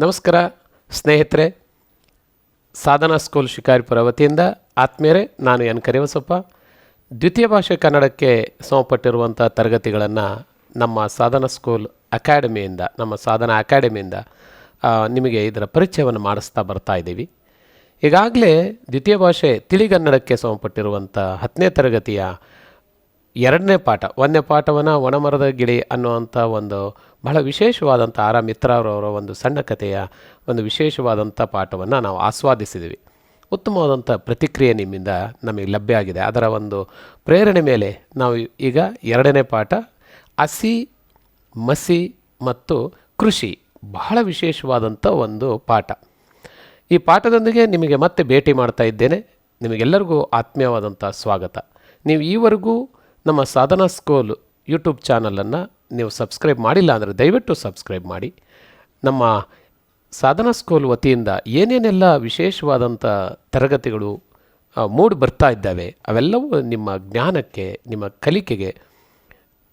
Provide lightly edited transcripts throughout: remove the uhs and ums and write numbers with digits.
ನಮಸ್ಕಾರ ಸ್ನೇಹಿತರೆ, ಸಾಧನಾ ಸ್ಕೂಲ್ ಶಿಕಾರಿಪುರ ವತಿಯಿಂದ ಆತ್ಮೀಯರೇ, ನಾನು ಎನ್ ಕರಿಬಸಪ್ಪ. ದ್ವಿತೀಯ ಭಾಷೆ ಕನ್ನಡಕ್ಕೆ ಸಮಪಟ್ಟಿರುವಂಥ ತರಗತಿಗಳನ್ನು ನಮ್ಮ ಸಾಧನಾ ಸ್ಕೂಲ್ ಅಕಾಡೆಮಿಯಿಂದ, ನಮ್ಮ ಸಾಧನಾ ಅಕಾಡೆಮಿಯಿಂದ ನಿಮಗೆ ಇದರ ಪರಿಚಯವನ್ನು ಮಾಡಿಸ್ತಾ ಬರ್ತಾ ಇದ್ದೀವಿ. ಈಗಾಗಲೇ ದ್ವಿತೀಯ ಭಾಷೆ ತಿಳಿಗನ್ನಡಕ್ಕೆ ಸಮಪಟ್ಟಿರುವಂಥ 10ನೇ ತರಗತಿಯ 2ನೇ ಪಾಠ, 1ನೇ ಪಾಠವನ್ನು ಒಣಮರದ ಗಿಳಿ ಅನ್ನುವಂಥ ಒಂದು ಬಹಳ ವಿಶೇಷವಾದಂಥ ಆರ್ ಮಿತ್ರರವರ ಒಂದು ಸಣ್ಣ ಕಥೆಯ ಒಂದು ವಿಶೇಷವಾದಂಥ ಪಾಠವನ್ನು ನಾವು ಆಸ್ವಾದಿಸಿದ್ದೀವಿ. ಉತ್ತಮವಾದಂಥ ಪ್ರತಿಕ್ರಿಯೆ ನಿಮ್ಮಿಂದ ನಮಗೆ ಲಭ್ಯ ಆಗಿದೆ. ಅದರ ಒಂದು ಪ್ರೇರಣೆ ಮೇಲೆ ನಾವು ಈಗ 2ನೇ ಪಾಠ ಹಸಿ, ಮಸಿ ಮತ್ತು ಕೃಷಿ, ಬಹಳ ವಿಶೇಷವಾದಂಥ ಒಂದು ಪಾಠ. ಈ ಪಾಠದೊಂದಿಗೆ ನಿಮಗೆ ಮತ್ತೆ ಭೇಟಿ ಮಾಡ್ತಾ ಇದ್ದೇನೆ. ನಿಮಗೆಲ್ಲರಿಗೂ ಆತ್ಮೀಯವಾದಂಥ ಸ್ವಾಗತ. ನೀವು ಈವರೆಗೂ ನಮ್ಮ ಸಾಧನಾ ಸ್ಕೂಲ್ ಯೂಟ್ಯೂಬ್ ಚಾನಲನ್ನು ನೀವು ಸಬ್ಸ್ಕ್ರೈಬ್ ಮಾಡಿಲ್ಲ ಅಂದರೆ ದಯವಿಟ್ಟು ಸಬ್ಸ್ಕ್ರೈಬ್ ಮಾಡಿ. ನಮ್ಮ ಸಾಧನಾ ಸ್ಕೂಲ್ ವತಿಯಿಂದ ಏನೇನೆಲ್ಲ ವಿಶೇಷವಾದಂಥ ತರಗತಿಗಳು ಮೂಡಿ ಬರ್ತಾ ಇದ್ದಾವೆ, ಅವೆಲ್ಲವೂ ನಿಮ್ಮ ಜ್ಞಾನಕ್ಕೆ, ನಿಮ್ಮ ಕಲಿಕೆಗೆ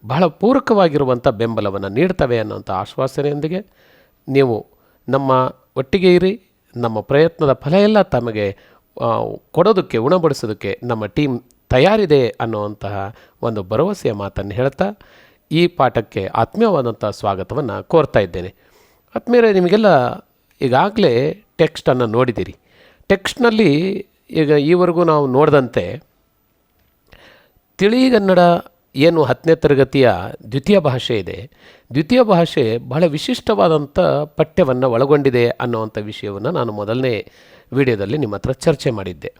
ಬಹಳ ಪೂರಕವಾಗಿರುವಂಥ ಬೆಂಬಲವನ್ನು ನೀಡ್ತವೆ ಅನ್ನೋಂಥ ಆಶ್ವಾಸನೆಯೊಂದಿಗೆ ನೀವು ನಮ್ಮ ಒಟ್ಟಿಗೆ ಇರಿ. ನಮ್ಮ ಪ್ರಯತ್ನದ ಫಲ ಎಲ್ಲ ತಮಗೆ ಕೊಡೋದಕ್ಕೆ, ಉಣಬಡಿಸೋದಕ್ಕೆ ನಮ್ಮ ಟೀಮ್ ತಯಾರಿದೆ ಅನ್ನುವಂತಹ ಒಂದು ಭರವಸೆಯ ಮಾತನ್ನು ಹೇಳ್ತಾ ಈ ಪಾಠಕ್ಕೆ ಆತ್ಮೀಯವಾದಂಥ ಸ್ವಾಗತವನ್ನು ಕೋರ್ತಾ ಇದ್ದೇನೆ. ಆತ್ಮೀಯರೇ, ನಿಮಗೆಲ್ಲ ಈಗಾಗಲೇ ಟೆಕ್ಸ್ಟನ್ನು ನೋಡಿದ್ದೀರಿ. ಟೆಕ್ಸ್ಟ್ನಲ್ಲಿ ಈಗ ಈವರೆಗೂ ನಾವು ನೋಡಿದಂತೆ ತಿಳಿಗನ್ನಡ ಏನು 10ನೇ ತರಗತಿಯ ದ್ವಿತೀಯ ಭಾಷೆ ಇದೆ, ದ್ವಿತೀಯ ಭಾಷೆ ಬಹಳ ವಿಶಿಷ್ಟವಾದಂಥ ಪಠ್ಯವನ್ನು ಒಳಗೊಂಡಿದೆ ಅನ್ನುವಂಥ ವಿಷಯವನ್ನು ನಾನು ಮೊದಲನೇ ವಿಡಿಯೋದಲ್ಲಿ ನಿಮ್ಮ ಹತ್ರ ಚರ್ಚೆ ಮಾಡಿದ್ದೆ.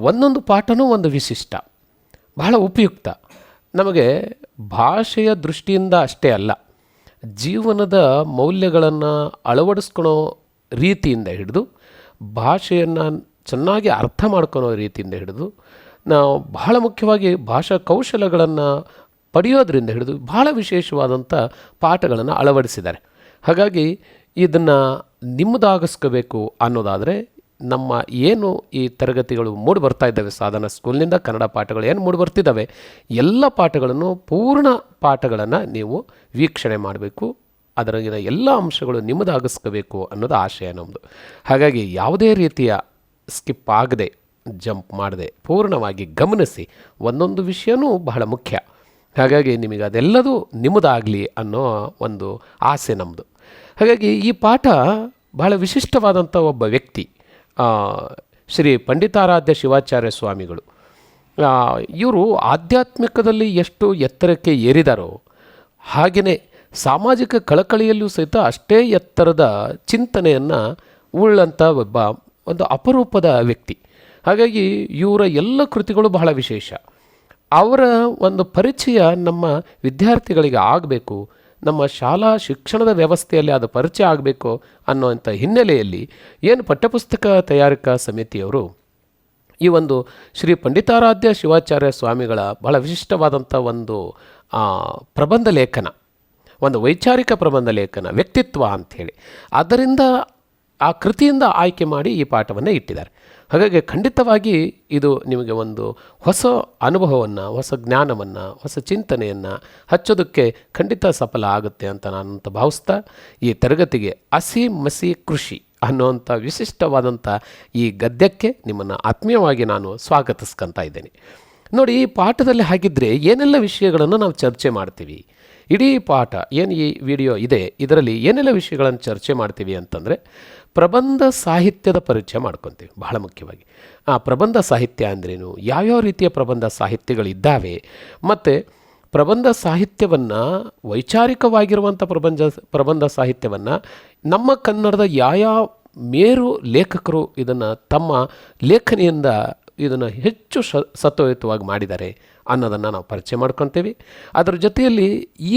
ಒಂದೊಂದು ಪಾಠನೂ ಒಂದು ವಿಶಿಷ್ಟ, ಬಹಳ ಉಪಯುಕ್ತ. ನಮಗೆ ಭಾಷೆಯ ದೃಷ್ಟಿಯಿಂದ ಅಷ್ಟೇ ಅಲ್ಲ, ಜೀವನದ ಮೌಲ್ಯಗಳನ್ನು ಅಳವಡಿಸ್ಕೊಳೋ ರೀತಿಯಿಂದ ಹಿಡಿದು, ಭಾಷೆಯನ್ನು ಚೆನ್ನಾಗಿ ಅರ್ಥ ಮಾಡ್ಕೊಳೋ ರೀತಿಯಿಂದ ಹಿಡಿದು, ನಾವು ಬಹಳ ಮುಖ್ಯವಾಗಿ ಭಾಷಾ ಕೌಶಲಗಳನ್ನು ಪಡೆಯೋದ್ರಿಂದ ಹಿಡಿದು ಬಹಳ ವಿಶೇಷವಾದಂಥ ಪಾಠಗಳನ್ನು ಅಳವಡಿಸಿದ್ದಾರೆ. ಹಾಗಾಗಿ ಇದನ್ನು ನಿಮ್ಮದಾಗಿಸ್ಕೋಬೇಕು ಅನ್ನೋದಾದರೆ ನಮ್ಮ ಏನು ಈ ತರಗತಿಗಳು ಮೂಡಿ ಬರ್ತಾ ಇದ್ದಾವೆ, ಸಾಧನಾ ಸ್ಕೂಲ್ನಿಂದ ಕನ್ನಡ ಪಾಠಗಳು ಏನು ಮೂಡಿ ಬರ್ತಿದ್ದಾವೆ, ಎಲ್ಲ ಪಾಠಗಳನ್ನು, ಪೂರ್ಣ ಪಾಠಗಳನ್ನು ನೀವು ವೀಕ್ಷಣೆ ಮಾಡಬೇಕು. ಅದರಲ್ಲಿನ ಎಲ್ಲ ಅಂಶಗಳು ನಿಮ್ಮದಾಗಿಸ್ಕೋಬೇಕು ಅನ್ನೋದು ಆಶಯ ನಮ್ಮದು. ಹಾಗಾಗಿ ಯಾವುದೇ ರೀತಿಯ ಸ್ಕಿಪ್ ಆಗದೆ, ಜಂಪ್ ಮಾಡದೆ ಪೂರ್ಣವಾಗಿ ಗಮನಿಸಿ. ಒಂದೊಂದು ವಿಷಯನೂ ಬಹಳ ಮುಖ್ಯ. ಹಾಗಾಗಿ ನಿಮಗೆ ಅದೆಲ್ಲದೂ ನಿಮ್ಮದಾಗಲಿ ಅನ್ನೋ ಒಂದು ಆಸೆ ನಮ್ಮದು. ಹಾಗಾಗಿ ಈ ಪಾಠ ಬಹಳ ವಿಶಿಷ್ಟವಾದಂಥ ಒಬ್ಬ ವ್ಯಕ್ತಿ, ಶ್ರೀ ಪಂಡಿತಾರಾಧ್ಯ ಶಿವಾಚಾರ್ಯ ಸ್ವಾಮಿಗಳು. ಇವರು ಆಧ್ಯಾತ್ಮಿಕದಲ್ಲಿ ಎಷ್ಟು ಎತ್ತರಕ್ಕೆ ಏರಿದಾರೋ, ಹಾಗೆಯೇ ಸಾಮಾಜಿಕ ಕಳಕಳಿಯಲ್ಲೂ ಸಹಿತ ಅಷ್ಟೇ ಎತ್ತರದ ಚಿಂತನೆಯನ್ನು ಉಳ್ಳಂಥ ಒಂದು ಅಪರೂಪದ ವ್ಯಕ್ತಿ. ಹಾಗಾಗಿ ಇವರ ಎಲ್ಲ ಕೃತಿಗಳು ಬಹಳ ವಿಶೇಷ. ಅವರ ಒಂದು ಪರಿಚಯ ನಮ್ಮ ವಿದ್ಯಾರ್ಥಿಗಳಿಗೆ ಆಗಬೇಕು, ನಮ್ಮ ಶಾಲಾ ಶಿಕ್ಷಣದ ವ್ಯವಸ್ಥೆಯಲ್ಲಿ ಅದು ಪರಿಚಯ ಆಗಬೇಕು ಅನ್ನೋಂಥ ಹಿನ್ನೆಲೆಯಲ್ಲಿ ಏನು ಪಠ್ಯಪುಸ್ತಕ ತಯಾರಿಕಾ ಸಮಿತಿಯವರು ಈ ಒಂದು ಶ್ರೀ ಪಂಡಿತಾರಾಧ್ಯ ಶಿವಾಚಾರ್ಯ ಸ್ವಾಮಿಗಳ ಬಹಳ ವಿಶಿಷ್ಟವಾದಂಥ ಒಂದು ಪ್ರಬಂಧ ಲೇಖನ, ಒಂದು ವೈಚಾರಿಕ ಪ್ರಬಂಧ ಲೇಖನ, ವ್ಯಕ್ತಿತ್ವ ಅಂಥೇಳಿ, ಅದರಿಂದ ಆ ಕೃತಿಯಿಂದ ಆಯ್ಕೆ ಮಾಡಿ ಈ ಪಾಠವನ್ನು ಇಟ್ಟಿದ್ದಾರೆ. ಹಾಗಾಗಿ ಖಂಡಿತವಾಗಿ ಇದು ನಿಮಗೆ ಒಂದು ಹೊಸ ಅನುಭವವನ್ನು, ಹೊಸ ಜ್ಞಾನವನ್ನು, ಹೊಸ ಚಿಂತನೆಯನ್ನು ಹಚ್ಚೋದಕ್ಕೆ ಖಂಡಿತ ಸಫಲ ಆಗುತ್ತೆ ಅಂತ ನಾನು ಭಾವಿಸ್ತಾ, ಈ ತರಗತಿಗೆ ಹಸಿ ಮಸಿ ಕೃಷಿ ಅನ್ನುವಂಥ ವಿಶಿಷ್ಟವಾದಂಥ ಈ ಗದ್ಯಕ್ಕೆ ನಿಮ್ಮನ್ನು ಆತ್ಮೀಯವಾಗಿ ನಾನು ಸ್ವಾಗತಿಸ್ಕೊತಾ ಇದ್ದೇನೆ. ನೋಡಿ, ಈ ಪಾಠದಲ್ಲಿ ಹಾಗಿದ್ದರೆ ಏನೆಲ್ಲ ವಿಷಯಗಳನ್ನು ನಾವು ಚರ್ಚೆ ಮಾಡ್ತೀವಿ, ಇಡೀ ಪಾಠ ಏನು ಈ ವಿಡಿಯೋ ಇದೆ ಇದರಲ್ಲಿ ಏನೆಲ್ಲ ವಿಷಯಗಳನ್ನು ಚರ್ಚೆ ಮಾಡ್ತೀವಿ ಅಂತಂದರೆ, ಪ್ರಬಂಧ ಸಾಹಿತ್ಯದ ಪರಿಚಯ ಮಾಡ್ಕೊತೀವಿ. ಬಹಳ ಮುಖ್ಯವಾಗಿ ಆ ಪ್ರಬಂಧ ಸಾಹಿತ್ಯ ಅಂದ್ರೇನು, ಯಾವ್ಯಾವ ರೀತಿಯ ಪ್ರಬಂಧ ಸಾಹಿತ್ಯಗಳಿದ್ದಾವೆ, ಮತ್ತು ಪ್ರಬಂಧ ಸಾಹಿತ್ಯವನ್ನು, ವೈಚಾರಿಕವಾಗಿರುವಂಥ ಪ್ರಬಂಧ ಸಾಹಿತ್ಯವನ್ನು ನಮ್ಮ ಕನ್ನಡದ ಯಾವ ಮೇರು ಲೇಖಕರು ಇದನ್ನು ತಮ್ಮ ಲೇಖನಿಯಿಂದ ಇದನ್ನು ಹೆಚ್ಚು ಸತ್ವಯುತವಾಗಿ ಮಾಡಿದ್ದಾರೆ ಅನ್ನೋದನ್ನು ನಾವು ಪರಿಚಯ ಮಾಡ್ಕೊತೀವಿ. ಅದರ ಜೊತೆಯಲ್ಲಿ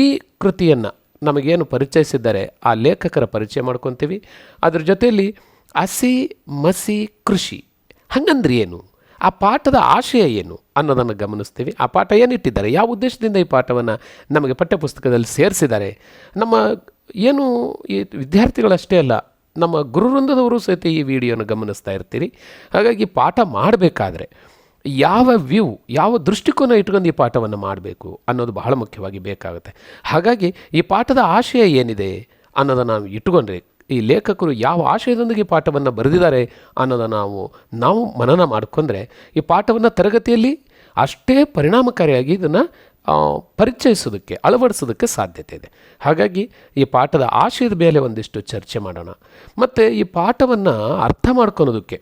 ಈ ಕೃತಿಯನ್ನು ನಮಗೇನು ಪರಿಚಯಿಸಿದ್ದಾರೆ ಆ ಲೇಖಕರ ಪರಿಚಯ ಮಾಡ್ಕೊತೀವಿ. ಅದ್ರ ಜೊತೆಯಲ್ಲಿ ಹಸಿ ಮಸಿ ಕೃಷಿ ಹಂಗಂದ್ರೆ ಏನು, ಆ ಪಾಠದ ಆಶಯ ಏನು ಅನ್ನೋದನ್ನು ಗಮನಿಸ್ತೀವಿ. ಆ ಪಾಠ ಏನಿಟ್ಟಿದ್ದಾರೆ, ಯಾವ ಉದ್ದೇಶದಿಂದ ಈ ಪಾಠವನ್ನು ನಮಗೆ ಪಠ್ಯಪುಸ್ತಕದಲ್ಲಿ ಸೇರಿಸಿದ್ದಾರೆ, ನಮ್ಮ ಏನು ಈ ವಿದ್ಯಾರ್ಥಿಗಳಷ್ಟೇ ಅಲ್ಲ, ನಮ್ಮ ಗುರುವೃಂದದವರು ಸಹಿತ ಈ ವಿಡಿಯೋನ ಗಮನಿಸ್ತಾ ಇರ್ತೀರಿ. ಹಾಗಾಗಿ ಪಾಠ ಮಾಡಬೇಕಾದ್ರೆ ಯಾವ ಯಾವ ದೃಷ್ಟಿಕೋನ ಇಟ್ಕೊಂಡು ಈ ಪಾಠವನ್ನು ಮಾಡಬೇಕು ಅನ್ನೋದು ಬಹಳ ಮುಖ್ಯವಾಗಿ ಬೇಕಾಗುತ್ತೆ. ಹಾಗಾಗಿ ಈ ಪಾಠದ ಆಶಯ ಏನಿದೆ ಅನ್ನೋದನ್ನು ನಾವು ಇಟ್ಟುಕೊಂಡ್ರೆ ಈ ಲೇಖಕರು ಯಾವ ಆಶಯದೊಂದಿಗೆ ಈ ಪಾಠವನ್ನು ಬರೆದಿದ್ದಾರೆ ಅನ್ನೋದನ್ನು ನಾವು ಮನನ ಮಾಡಿಕೊಂಡ್ರೆ ಈ ಪಾಠವನ್ನು ತರಗತಿಯಲ್ಲಿ ಅಷ್ಟೇ ಪರಿಣಾಮಕಾರಿಯಾಗಿ ಇದನ್ನು ಪರಿಚಯಿಸೋದಕ್ಕೆ ಅಳವಡಿಸೋದಕ್ಕೆ ಸಾಧ್ಯತೆ ಇದೆ. ಹಾಗಾಗಿ ಈ ಪಾಠದ ಆಶಯದ ಮೇಲೆ ಒಂದಿಷ್ಟು ಚರ್ಚೆ ಮಾಡೋಣ. ಮತ್ತು ಈ ಪಾಠವನ್ನು ಅರ್ಥ ಮಾಡ್ಕೊಳೋದಕ್ಕೆ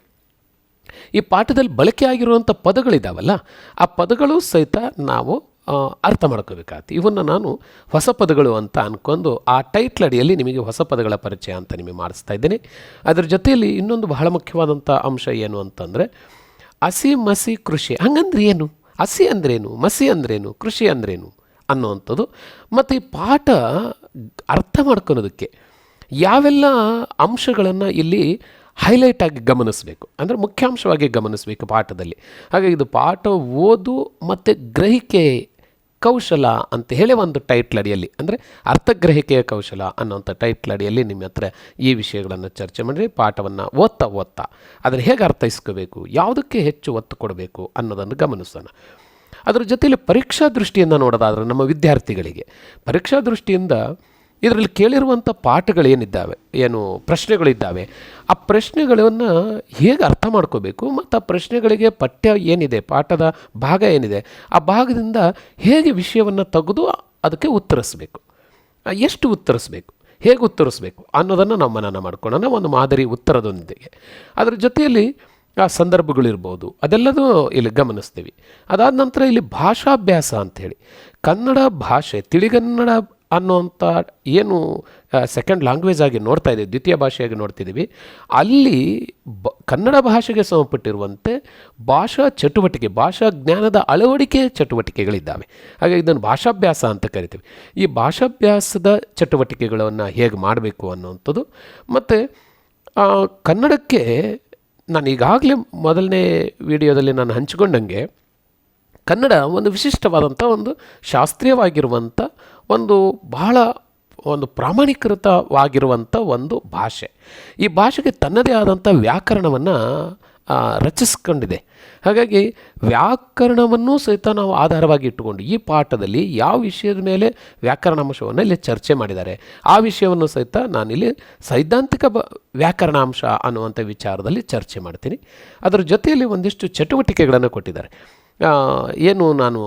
ಈ ಪಾಠದಲ್ಲಿ ಬಳಕೆ ಆಗಿರುವಂಥ ಪದಗಳಿದ್ದಾವಲ್ಲ, ಆ ಪದಗಳು ಸಹಿತ ನಾವು ಅರ್ಥ ಮಾಡ್ಕೋಬೇಕಾಗತ್ತೆ. ಇವನ್ನು ನಾನು ಹೊಸ ಪದಗಳು ಅಂತ ಅಂದ್ಕೊಂಡು ಆ ಟೈಟ್ಲ್ ಅಡಿಯಲ್ಲಿ ನಿಮಗೆ ಹೊಸ ಪದಗಳ ಪರಿಚಯ ಅಂತ ನಿಮಗೆ ಮಾಡಿಸ್ತಾ ಇದ್ದೇನೆ. ಅದರ ಜೊತೆಯಲ್ಲಿ ಇನ್ನೊಂದು ಬಹಳ ಮುಖ್ಯವಾದಂಥ ಅಂಶ ಏನು ಅಂತಂದರೆ ಹಸಿ ಮಸಿ ಕೃಷಿ. ಹಂಗಂದ್ರೆ ಏನು? ಹಸಿ ಅಂದ್ರೇನು, ಮಸಿ ಅಂದ್ರೇನು, ಕೃಷಿ ಅಂದ್ರೇನು ಅನ್ನುವಂಥದ್ದು. ಮತ್ತು ಈ ಪಾಠ ಅರ್ಥ ಮಾಡ್ಕೊಳೋದಕ್ಕೆ ಯಾವೆಲ್ಲ ಅಂಶಗಳನ್ನು ಇಲ್ಲಿ ಹೈಲೈಟಾಗಿ ಗಮನಿಸಬೇಕು, ಅಂದರೆ ಮುಖ್ಯಾಂಶವಾಗಿ ಗಮನಿಸಬೇಕು ಪಾಠದಲ್ಲಿ. ಹಾಗಾಗಿ ಇದು ಪಾಠ ಓದು ಮತ್ತು ಗ್ರಹಿಕೆ ಕೌಶಲ ಅಂತ ಹೇಳಿ ಒಂದು ಟೈಟ್ಲ್ ಅಡಿಯಲ್ಲಿ, ಅಂದರೆ ಅರ್ಥಗ್ರಹಿಕೆಯ ಕೌಶಲ ಅನ್ನೋಂಥ ಟೈಟ್ಲ್ ಅಡಿಯಲ್ಲಿ ನಿಮ್ಮ ಹತ್ರ ಈ ವಿಷಯಗಳನ್ನು ಚರ್ಚೆ ಮಾಡಿ ಪಾಠವನ್ನು ಓದ್ತಾ ಅದನ್ನು ಹೇಗೆ ಅರ್ಥೈಸ್ಕೋಬೇಕು, ಯಾವುದಕ್ಕೆ ಹೆಚ್ಚು ಒತ್ತು ಕೊಡಬೇಕು ಅನ್ನೋದನ್ನು ಗಮನಿಸೋಣ. ಅದರ ಜೊತೆಯಲ್ಲಿ ಪರೀಕ್ಷಾ ದೃಷ್ಟಿಯಿಂದ ನೋಡೋದಾದರೆ ನಮ್ಮ ವಿದ್ಯಾರ್ಥಿಗಳಿಗೆ ಪರೀಕ್ಷಾ ದೃಷ್ಟಿಯಿಂದ ಇದರಲ್ಲಿ ಕೇಳಿರುವಂಥ ಪಾಠಗಳೇನಿದ್ದಾವೆ, ಏನು ಪ್ರಶ್ನೆಗಳಿದ್ದಾವೆ, ಆ ಪ್ರಶ್ನೆಗಳನ್ನು ಹೇಗೆ ಅರ್ಥ ಮಾಡ್ಕೋಬೇಕು ಮತ್ತು ಆ ಪ್ರಶ್ನೆಗಳಿಗೆ ಪಠ್ಯ ಏನಿದೆ, ಪಾಠದ ಭಾಗ ಏನಿದೆ, ಆ ಭಾಗದಿಂದ ಹೇಗೆ ವಿಷಯವನ್ನು ತೆಗೆದು ಅದಕ್ಕೆ ಉತ್ತರಿಸಬೇಕು, ಎಷ್ಟು ಉತ್ತರಿಸಬೇಕು, ಹೇಗೆ ಉತ್ತರಿಸಬೇಕು ಅನ್ನೋದನ್ನು ನಾವು ಮನನ ಮಾಡ್ಕೊಳ್ಳೋಣ ಒಂದು ಮಾದರಿ ಉತ್ತರದೊಂದಿಗೆ. ಅದರ ಜೊತೆಯಲ್ಲಿ ಆ ಸಂದರ್ಭಗಳಿರ್ಬೋದು, ಅದೆಲ್ಲದೂ ಇಲ್ಲಿ ಗಮನಿಸ್ತೀವಿ. ಅದಾದ ನಂತರ ಇಲ್ಲಿ ಭಾಷಾಭ್ಯಾಸ ಅಂಥೇಳಿ ಕನ್ನಡ ಭಾಷೆ, ತಿಳಿಗನ್ನಡ ಅನ್ನುವಂಥ ಏನು ಸೆಕೆಂಡ್ ಲ್ಯಾಂಗ್ವೇಜ್ ಆಗಿ ನೋಡ್ತಾ ಇದ್ದೀವಿ, ದ್ವಿತೀಯ ಭಾಷೆಯಾಗಿ ನೋಡ್ತಿದ್ದೀವಿ, ಅಲ್ಲಿ ಕನ್ನಡ ಭಾಷೆಗೆ ಸಂಬಂಧಪಟ್ಟಿರುವಂತೆ ಭಾಷಾ ಚಟುವಟಿಕೆ, ಭಾಷಾ ಜ್ಞಾನದ ಅಳವಡಿಕೆ ಚಟುವಟಿಕೆಗಳಿದ್ದಾವೆ. ಹಾಗಾಗಿ ಇದನ್ನು ಭಾಷಾಭ್ಯಾಸ ಅಂತ ಕರಿತೀವಿ. ಈ ಭಾಷಾಭ್ಯಾಸದ ಚಟುವಟಿಕೆಗಳನ್ನು ಹೇಗೆ ಮಾಡಬೇಕು ಅನ್ನುವಂಥದ್ದು. ಮತ್ತು ಕನ್ನಡಕ್ಕೆ ನಾನು ಈಗಾಗಲೇ ಮೊದಲನೇ ವಿಡಿಯೋದಲ್ಲಿ ನಾನು ಹಂಚಿಕೊಂಡಂಗೆ ಕನ್ನಡ ಒಂದು ವಿಶಿಷ್ಟವಾದಂಥ ಒಂದು ಶಾಸ್ತ್ರೀಯವಾಗಿರುವಂಥ ಬಹಳ ಪ್ರಾಮಾಣಿಕೃತವಾಗಿರುವಂಥ ಒಂದು ಭಾಷೆ. ಈ ಭಾಷೆಗೆ ತನ್ನದೇ ಆದಂಥ ವ್ಯಾಕರಣವನ್ನು ರಚಿಸ್ಕೊಂಡಿದೆ. ಹಾಗಾಗಿ ವ್ಯಾಕರಣವನ್ನು ಸಹಿತ ನಾವು ಆಧಾರವಾಗಿ ಇಟ್ಟುಕೊಂಡು ಈ ಪಾಠದಲ್ಲಿ ಯಾವ ವಿಷಯದ ಮೇಲೆ ವ್ಯಾಕರಣಾಂಶವನ್ನು ಇಲ್ಲಿ ಚರ್ಚೆ ಮಾಡಿದ್ದಾರೆ ಆ ವಿಷಯವನ್ನು ಸಹಿತ ನಾನಿಲ್ಲಿ ಸೈದ್ಧಾಂತಿಕ ವ್ಯಾಕರಣಾಂಶ ಅನ್ನುವಂಥ ವಿಚಾರದಲ್ಲಿ ಚರ್ಚೆ ಮಾಡ್ತೀನಿ. ಅದರ ಜೊತೆಯಲ್ಲಿ ಒಂದಿಷ್ಟು ಚಟುವಟಿಕೆಗಳನ್ನು ಕೊಟ್ಟಿದ್ದಾರೆ. ಏನು ನಾನು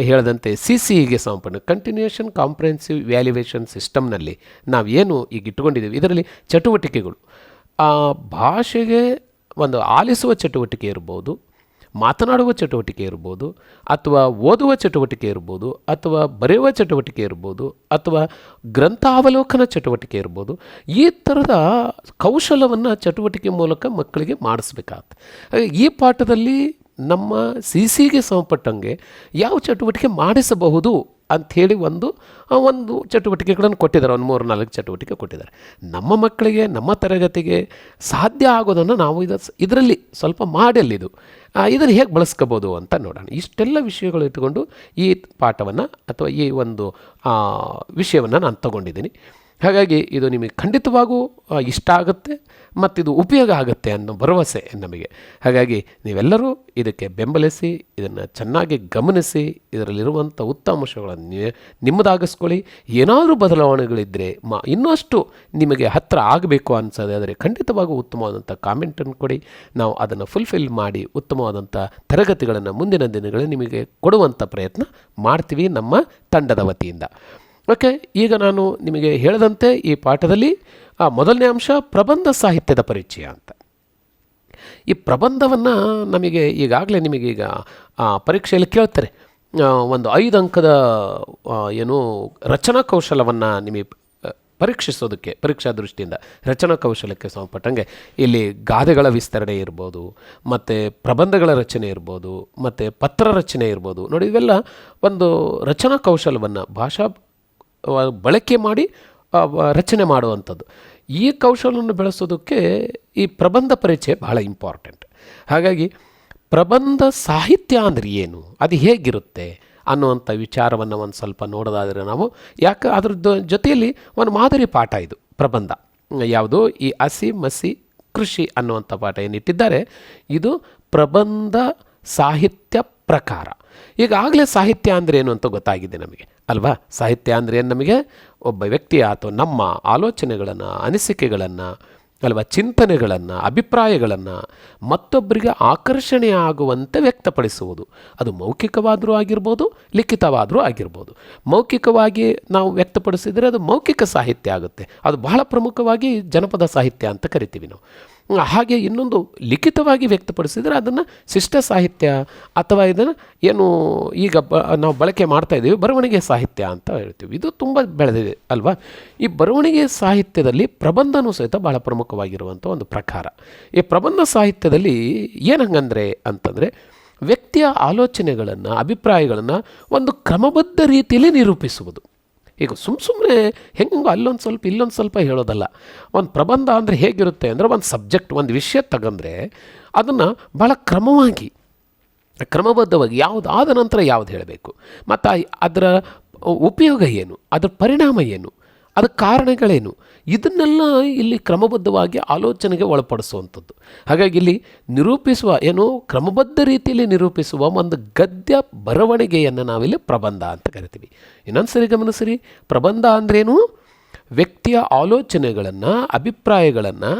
ಹೇಳಿದಂತೆ CCEಗೆ ಸಂಬಂಧಪಟ್ಟ ಕಂಟಿನ್ಯೂಷನ್ ಕಾಂಪ್ರಿಹೆನ್ಸಿವ್ ವ್ಯಾಲ್ಯುವೇಷನ್ ಸಿಸ್ಟಮ್ನಲ್ಲಿ ನಾವು ಏನು ಈಗ ಇಟ್ಕೊಂಡಿದ್ದೀವಿ, ಇದರಲ್ಲಿ ಚಟುವಟಿಕೆಗಳು ಭಾಷೆಗೆ ಒಂದು ಆಲಿಸುವ ಚಟುವಟಿಕೆ ಇರ್ಬೋದು, ಮಾತನಾಡುವ ಚಟುವಟಿಕೆ ಇರ್ಬೋದು, ಅಥವಾ ಓದುವ ಚಟುವಟಿಕೆ ಇರ್ಬೋದು, ಅಥವಾ ಬರೆಯುವ ಚಟುವಟಿಕೆ ಇರ್ಬೋದು, ಅಥವಾ ಗ್ರಂಥಾವಲೋಕನ ಚಟುವಟಿಕೆ ಇರ್ಬೋದು. ಈ ಥರದ ಕೌಶಲವನ್ನು ಚಟುವಟಿಕೆ ಮೂಲಕ ಮಕ್ಕಳಿಗೆ ಮಾಡಿಸ್ಬೇಕಾಗತ್ತೆ. ಈ ಪಾಠದಲ್ಲಿ ನಮ್ಮ CCಗೆ ಸಂಬಂಧಪಟ್ಟಂಗೆ ಯಾವ ಚಟುವಟಿಕೆ ಮಾಡಿಸಬಹುದು ಅಂಥೇಳಿ ಒಂದು ಚಟುವಟಿಕೆಗಳನ್ನು ಕೊಟ್ಟಿದ್ದಾರೆ. ಒಂದು 3-4 ಚಟುವಟಿಕೆ ಕೊಟ್ಟಿದ್ದಾರೆ. ನಮ್ಮ ಮಕ್ಕಳಿಗೆ ನಮ್ಮ ತರಗತಿಗೆ ಸಾಧ್ಯ ಆಗೋದನ್ನು ನಾವು ಇದರಲ್ಲಿ ಸ್ವಲ್ಪ ಮಾಡೆಲ್ಲಿದು ಇದನ್ನು ಹೇಗೆ ಬಳಸ್ಕೋಬೋದು ಅಂತ ನೋಡೋಣ. ಇಷ್ಟೆಲ್ಲ ವಿಷಯಗಳು ಇಟ್ಟುಕೊಂಡು ಈ ಪಾಠವನ್ನು ಅಥವಾ ಈ ಒಂದು ವಿಷಯವನ್ನು ನಾನು ತಗೊಂಡಿದ್ದೀನಿ. ಹಾಗಾಗಿ ಇದು ನಿಮಗೆ ಖಂಡಿತವಾಗೂ ಇಷ್ಟ ಆಗುತ್ತೆ ಮತ್ತು ಇದು ಉಪಯೋಗ ಆಗುತ್ತೆ ಅನ್ನೋ ಭರವಸೆ ನಮಗೆ. ಹಾಗಾಗಿ ನೀವೆಲ್ಲರೂ ಇದಕ್ಕೆ ಬೆಂಬಲಿಸಿ, ಇದನ್ನು ಚೆನ್ನಾಗಿ ಗಮನಿಸಿ, ಇದರಲ್ಲಿರುವಂಥ ಉತ್ತಮ ಅಂಶಗಳನ್ನು ನಿಮ್ಮದಾಗಿಸ್ಕೊಳ್ಳಿ. ಏನಾದರೂ ಬದಲಾವಣೆಗಳಿದ್ದರೆ ಇನ್ನಷ್ಟು ನಿಮಗೆ ಹತ್ತಿರ ಆಗಬೇಕು ಅನಿಸೋದೆ ಆದರೆ ಖಂಡಿತವಾಗೂ ಉತ್ತಮವಾದಂಥ ಕಾಮೆಂಟನ್ನು ಕೊಡಿ. ನಾವು ಅದನ್ನು ಫುಲ್ಫಿಲ್ ಮಾಡಿ ಉತ್ತಮವಾದಂಥ ತರಗತಿಗಳನ್ನು ಮುಂದಿನ ದಿನಗಳಲ್ಲಿ ನಿಮಗೆ ಕೊಡುವಂಥ ಪ್ರಯತ್ನ ಮಾಡ್ತೀವಿ ನಮ್ಮ ತಂಡದ ವತಿಯಿಂದ. ಓಕೆ, ಈಗ ನಾನು ನಿಮಗೆ ಹೇಳಿದಂತೆ ಈ ಪಾಠದಲ್ಲಿ ಮೊದಲನೇ ಅಂಶ ಪ್ರಬಂಧ ಸಾಹಿತ್ಯದ ಪರಿಚಯ ಅಂತ. ಈ ಪ್ರಬಂಧವನ್ನು ನಮಗೆ ಈಗಾಗಲೇ ನಿಮಗೀಗ ಪರೀಕ್ಷೆಯಲ್ಲಿ ಕೇಳ್ತಾರೆ. ಒಂದು 5 ಅಂಕದ ಏನು ರಚನಾ ಕೌಶಲವನ್ನು ನಿಮಗೆ ಪರೀಕ್ಷಿಸೋದಕ್ಕೆ ಪರೀಕ್ಷಾ ದೃಷ್ಟಿಯಿಂದ ರಚನಾ ಕೌಶಲಕ್ಕೆ ಸಂಬಂಧಪಟ್ಟಂಗೆ ಇಲ್ಲಿ ಗಾದೆಗಳ ವಿಸ್ತರಣೆ ಇರ್ಬೋದು, ಮತ್ತು ಪ್ರಬಂಧಗಳ ರಚನೆ ಇರ್ಬೋದು, ಮತ್ತು ಪತ್ರ ರಚನೆ ಇರ್ಬೋದು. ನೋಡಿ, ಇವೆಲ್ಲ ಒಂದು ರಚನಾ ಕೌಶಲವನ್ನು ಭಾಷಾ ಬಳಕೆ ಮಾಡಿ ರಚನೆ ಮಾಡುವಂಥದ್ದು. ಈ ಕೌಶಲವನ್ನು ಬೆಳೆಸೋದಕ್ಕೆ ಈ ಪ್ರಬಂಧ ಪರಿಚಯ ಬಹಳ ಇಂಪಾರ್ಟೆಂಟ್. ಹಾಗಾಗಿ ಪ್ರಬಂಧ ಸಾಹಿತ್ಯ ಅಂದರೆ ಏನು, ಅದು ಹೇಗಿರುತ್ತೆ ಅನ್ನುವಂಥ ವಿಚಾರವನ್ನು ಒಂದು ಸ್ವಲ್ಪ ನೋಡೋದಾದರೆ ನಾವು, ಯಾಕೆ ಅದ್ರ ಜೊತೆಯಲ್ಲಿ ಒಂದು ಮಾದರಿ ಪಾಠ ಇದು ಪ್ರಬಂಧ. ಯಾವುದು ಈ ಹಸಿ ಮಸಿ ಕೃಷಿ ಅನ್ನುವಂಥ ಪಾಠ ಏನಿಟ್ಟಿದ್ದಾರೆ, ಇದು ಪ್ರಬಂಧ ಸಾಹಿತ್ಯ ಪ್ರಕಾರ. ಈಗಾಗಲೇ ಸಾಹಿತ್ಯ ಅಂದರೆ ಏನು ಅಂತ ಗೊತ್ತಾಗಿದೆ ನಮಗೆ ಅಲ್ವಾ. ಸಾಹಿತ್ಯ ಅಂದರೆ ಏನು, ನಮಗೆ ಒಬ್ಬ ವ್ಯಕ್ತಿ ಅಥವಾ ನಮ್ಮ ಆಲೋಚನೆಗಳನ್ನು, ಅನಿಸಿಕೆಗಳನ್ನು ಅಲ್ವಾ, ಚಿಂತನೆಗಳನ್ನು, ಅಭಿಪ್ರಾಯಗಳನ್ನು ಮತ್ತೊಬ್ಬರಿಗೆ ಆಕರ್ಷಣೆ ಆಗುವಂತೆ ವ್ಯಕ್ತಪಡಿಸುವುದು. ಅದು ಮೌಖಿಕವಾದರೂ ಆಗಿರ್ಬೋದು, ಲಿಖಿತವಾದರೂ ಆಗಿರ್ಬೋದು. ಮೌಖಿಕವಾಗಿ ನಾವು ವ್ಯಕ್ತಪಡಿಸಿದರೆ ಅದು ಮೌಖಿಕ ಸಾಹಿತ್ಯ ಆಗುತ್ತೆ. ಅದು ಬಹಳ ಪ್ರಮುಖವಾಗಿ ಜನಪದ ಸಾಹಿತ್ಯ ಅಂತ ಕರಿತೀವಿ ನಾವು. ಹಾಗೆ ಇನ್ನೊಂದು ಲಿಖಿತವಾಗಿ ವ್ಯಕ್ತಪಡಿಸಿದರೆ ಅದನ್ನು ಶಿಷ್ಟ ಸಾಹಿತ್ಯ ಅಥವಾ ಇದನ್ನು ಏನು ಈಗ ನಾವು ಬಳಕೆ ಮಾಡ್ತಾ ಇದ್ದೀವಿ ಬರವಣಿಗೆ ಸಾಹಿತ್ಯ ಅಂತ ಹೇಳ್ತೀವಿ. ಇದು ತುಂಬ ಬೆಳೆದಿದೆ ಅಲ್ವಾ. ಈ ಬರವಣಿಗೆ ಸಾಹಿತ್ಯದಲ್ಲಿ ಪ್ರಬಂಧನೂ ಸಹಿತ ಬಹಳ ಪ್ರಮುಖವಾಗಿರುವಂಥ ಒಂದು ಪ್ರಕಾರ. ಈ ಪ್ರಬಂಧ ಸಾಹಿತ್ಯದಲ್ಲಿ ಏನಂಗಂದರೆ ಅಂತಂದರೆ ವ್ಯಕ್ತಿಯ ಆಲೋಚನೆಗಳನ್ನು, ಅಭಿಪ್ರಾಯಗಳನ್ನು ಒಂದು ಕ್ರಮಬದ್ಧ ರೀತಿಯಲ್ಲಿ ನಿರೂಪಿಸುವುದು. ಈಗ ಸುಮ್ಮನೆ ಹೆಂಗೆ ಅಲ್ಲೊಂದು ಸ್ವಲ್ಪ ಇಲ್ಲೊಂದು ಸ್ವಲ್ಪ ಹೇಳೋದಲ್ಲ. ಒಂದು ಪ್ರಬಂಧ ಅಂದರೆ ಹೇಗಿರುತ್ತೆ ಅಂದರೆ, ಒಂದು ಸಬ್ಜೆಕ್ಟ್, ಒಂದು ವಿಷಯ ತಗೊಂಡ್ರೆ ಅದನ್ನು ಭಾಳ ಕ್ರಮಬದ್ಧವಾಗಿ ಯಾವುದು ಆದ ನಂತರ ಯಾವುದು ಹೇಳಬೇಕು, ಮತ್ತು ಅದರ ಉಪಯೋಗ ಏನು, ಅದರ ಪರಿಣಾಮ ಏನು, ಅದರ ಕಾರಣಗಳೇನು, ಇದನ್ನೆಲ್ಲ ಇಲ್ಲಿ ಕ್ರಮಬದ್ಧವಾಗಿ ಆಲೋಚನೆಗೆ ಒಳಪಡಿಸುವಂಥದ್ದು. ಹಾಗಾಗಿ ಇಲ್ಲಿ ನಿರೂಪಿಸುವ ಏನು ಕ್ರಮಬದ್ಧ ರೀತಿಯಲ್ಲಿ ನಿರೂಪಿಸುವ ಒಂದು ಗದ್ಯ ಬರವಣಿಗೆಯನ್ನು ನಾವಿಲ್ಲಿ ಪ್ರಬಂಧ ಅಂತ ಕರಿತೀವಿ. ಇನ್ನೊಂದು ಸರಿ ಗಮನಿಸಿರಿ, ಪ್ರಬಂಧ ಅಂದ್ರೇನು, ವ್ಯಕ್ತಿಯ ಆಲೋಚನೆಗಳನ್ನು, ಅಭಿಪ್ರಾಯಗಳನ್ನು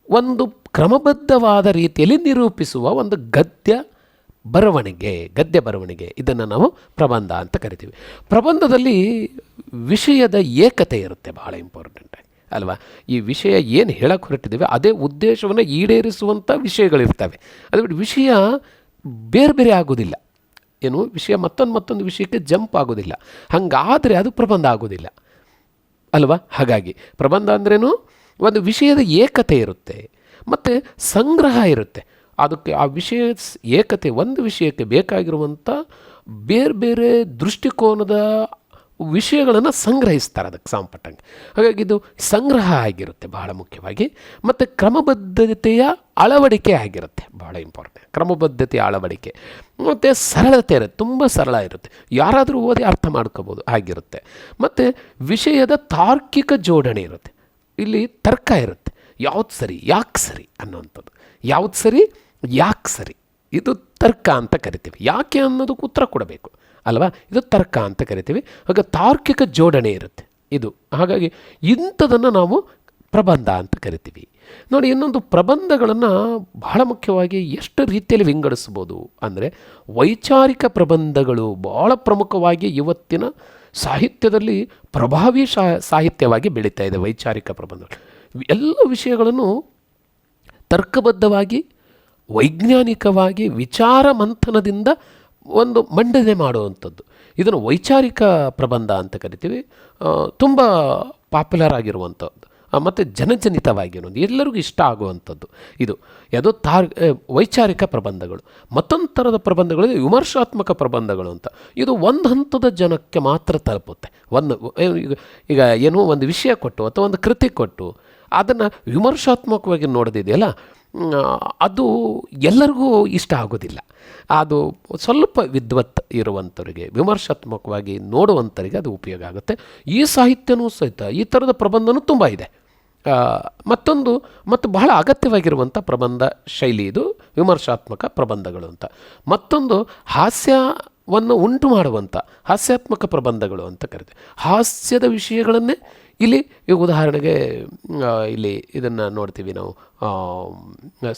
ಒಂದು ಕ್ರಮಬದ್ಧವಾದ ರೀತಿಯಲ್ಲಿ ನಿರೂಪಿಸುವ ಒಂದು ಗದ್ಯ ಬರವಣಿಗೆ, ಇದನ್ನು ನಾವು ಪ್ರಬಂಧ ಅಂತ ಕರಿತೀವಿ. ಪ್ರಬಂಧದಲ್ಲಿ ವಿಷಯದ ಏಕತೆ ಇರುತ್ತೆ, ಭಾಳ ಇಂಪಾರ್ಟೆಂಟ್ ಅಲ್ವಾ. ಈ ವಿಷಯ ಏನು ಹೇಳಕ್ಕೆ ಹೊರಟಿದ್ದೀವಿ ಅದೇ ಉದ್ದೇಶವನ್ನು ಈಡೇರಿಸುವಂಥ ವಿಷಯಗಳಿರ್ತವೆ. ಅದು ಬಿಟ್ಟು ವಿಷಯ ಬೇರೆ ಬೇರೆ ಆಗೋದಿಲ್ಲ, ಏನು ವಿಷಯ ಮತ್ತೊಂದು ವಿಷಯಕ್ಕೆ ಜಂಪ್ ಆಗೋದಿಲ್ಲ. ಹಾಗಾದರೆ ಅದು ಪ್ರಬಂಧ ಆಗೋದಿಲ್ಲ ಅಲ್ವಾ. ಹಾಗಾಗಿ ಪ್ರಬಂಧ ಅಂದ್ರೇನು, ಒಂದು ವಿಷಯದ ಏಕತೆ ಇರುತ್ತೆ ಮತ್ತು ಸಂಗ್ರಹ ಇರುತ್ತೆ. ಅದಕ್ಕೆ ಆ ವಿಷಯ ಏಕತೆ, ಒಂದು ವಿಷಯಕ್ಕೆ ಬೇಕಾಗಿರುವಂಥ ಬೇರೆ ಬೇರೆ ದೃಷ್ಟಿಕೋನದ ವಿಷಯಗಳನ್ನು ಸಂಗ್ರಹಿಸ್ತಾರೆ ಅದಕ್ಕೆ ಸಂಪಟ್ಟಂಗೆ. ಹಾಗಾಗಿ ಇದು ಸಂಗ್ರಹ ಆಗಿರುತ್ತೆ ಬಹಳ ಮುಖ್ಯವಾಗಿ. ಮತ್ತು ಕ್ರಮಬದ್ಧತೆಯ ಅಳವಡಿಕೆ ಆಗಿರುತ್ತೆ, ಭಾಳ ಇಂಪಾರ್ಟೆಂಟ್. ಕ್ರಮಬದ್ಧತೆಯ ಅಳವಡಿಕೆ ಮತ್ತು ಸರಳತೆ ಇರುತ್ತೆ, ತುಂಬ ಸರಳ ಇರುತ್ತೆ, ಯಾರಾದರೂ ಓದಿ ಅರ್ಥ ಮಾಡ್ಕೋಬೋದು ಆಗಿರುತ್ತೆ. ಮತ್ತು ವಿಷಯದ ತಾರ್ಕಿಕ ಜೋಡಣೆ ಇರುತ್ತೆ, ಇಲ್ಲಿ ತರ್ಕ ಇರುತ್ತೆ, ಯಾವ್ದು ಸರಿ ಯಾಕೆ ಸರಿ ಅನ್ನೋವಂಥದ್ದು, ಯಾವ್ದು ಸರಿ ಯಾಕೆ ಸರಿ, ಇದು ತರ್ಕ ಅಂತ ಕರಿತೀವಿ. ಯಾಕೆ ಅನ್ನೋದಕ್ಕೆ ಉತ್ತರ ಕೊಡಬೇಕು ಅಲ್ವಾ, ಇದು ತರ್ಕ ಅಂತ ಕರಿತೀವಿ. ಹಾಗೆ ತಾರ್ಕಿಕ ಜೋಡಣೆ ಇರುತ್ತೆ ಇದು. ಹಾಗಾಗಿ ಇಂಥದನ್ನು ನಾವು ಪ್ರಬಂಧ ಅಂತ ಕರಿತೀವಿ. ನೋಡಿ, ಇನ್ನೊಂದು ಪ್ರಬಂಧಗಳನ್ನು ಬಹಳ ಮುಖ್ಯವಾಗಿ ಎಷ್ಟು ರೀತಿಯಲ್ಲಿ ವಿಂಗಡಿಸ್ಬೋದು ಅಂದರೆ, ವೈಚಾರಿಕ ಪ್ರಬಂಧಗಳು ಭಾಳ ಪ್ರಮುಖವಾಗಿ ಇವತ್ತಿನ ಸಾಹಿತ್ಯದಲ್ಲಿ ಪ್ರಭಾವಿ ಸಾಹಿತ್ಯವಾಗಿ ಬೆಳೀತಾ ಇದೆ. ವೈಚಾರಿಕ ಪ್ರಬಂಧಗಳು ಎಲ್ಲ ವಿಷಯಗಳನ್ನು ತರ್ಕಬದ್ಧವಾಗಿ, ವೈಜ್ಞಾನಿಕವಾಗಿ, ವಿಚಾರ ಮಂಥನದಿಂದ ಒಂದು ಮಂಡನೆ ಮಾಡುವಂಥದ್ದು, ಇದನ್ನು ವೈಚಾರಿಕ ಪ್ರಬಂಧ ಅಂತ ಕರಿತೀವಿ. ತುಂಬ ಪಾಪ್ಯುಲರ್ ಆಗಿರುವಂಥದ್ದು ಮತ್ತು ಜನಜನಿತವಾಗಿರೋದು, ಎಲ್ಲರಿಗೂ ಇಷ್ಟ ಆಗುವಂಥದ್ದು ಇದು ಯಾವುದೋ ವೈಚಾರಿಕ ಪ್ರಬಂಧಗಳು. ಮತ್ತೊಂದು ಥರದ ಪ್ರಬಂಧಗಳು ವಿಮರ್ಶಾತ್ಮಕ ಪ್ರಬಂಧಗಳು ಅಂತ. ಇದು ಒಂದು ಹಂತದ ಜನಕ್ಕೆ ಮಾತ್ರ ತಲುಪುತ್ತೆ. ಈಗ ಏನೋ ಒಂದು ವಿಷಯ ಕೊಟ್ಟು ಅಥವಾ ಒಂದು ಕೃತಿ ಕೊಟ್ಟು ಅದನ್ನು ವಿಮರ್ಶಾತ್ಮಕವಾಗಿ ನೋಡೋದಿದೆಯಲ್ಲ, ಅದು ಎಲ್ಲರಿಗೂ ಇಷ್ಟ ಆಗೋದಿಲ್ಲ. ಅದು ಸ್ವಲ್ಪ ವಿದ್ವತ್ ಇರುವಂಥವರಿಗೆ, ವಿಮರ್ಶಾತ್ಮಕವಾಗಿ ನೋಡುವಂಥವರಿಗೆ ಅದು ಉಪಯೋಗ ಆಗುತ್ತೆ. ಈ ಸಾಹಿತ್ಯನೂ ಸಹಿತ ಈ ಥರದ ಪ್ರಬಂಧನೂ ತುಂಬ ಇದೆ. ಮತ್ತು ಬಹಳ ಅಗತ್ಯವಾಗಿರುವಂಥ ಪ್ರಬಂಧ ಶೈಲಿ ಇದು ವಿಮರ್ಶಾತ್ಮಕ ಪ್ರಬಂಧಗಳು ಅಂತ. ಮತ್ತೊಂದು ಹಾಸ್ಯವನ್ನು ಉಂಟು ಮಾಡುವಂಥ ಹಾಸ್ಯಾತ್ಮಕ ಪ್ರಬಂಧಗಳು ಅಂತ ಕರಿತೀವಿ. ಹಾಸ್ಯದ ವಿಷಯಗಳನ್ನೇ ಇಲ್ಲಿ ಈಗ ಉದಾಹರಣೆಗೆ ಇಲ್ಲಿ ಇದನ್ನು ನೋಡ್ತೀವಿ ನಾವು,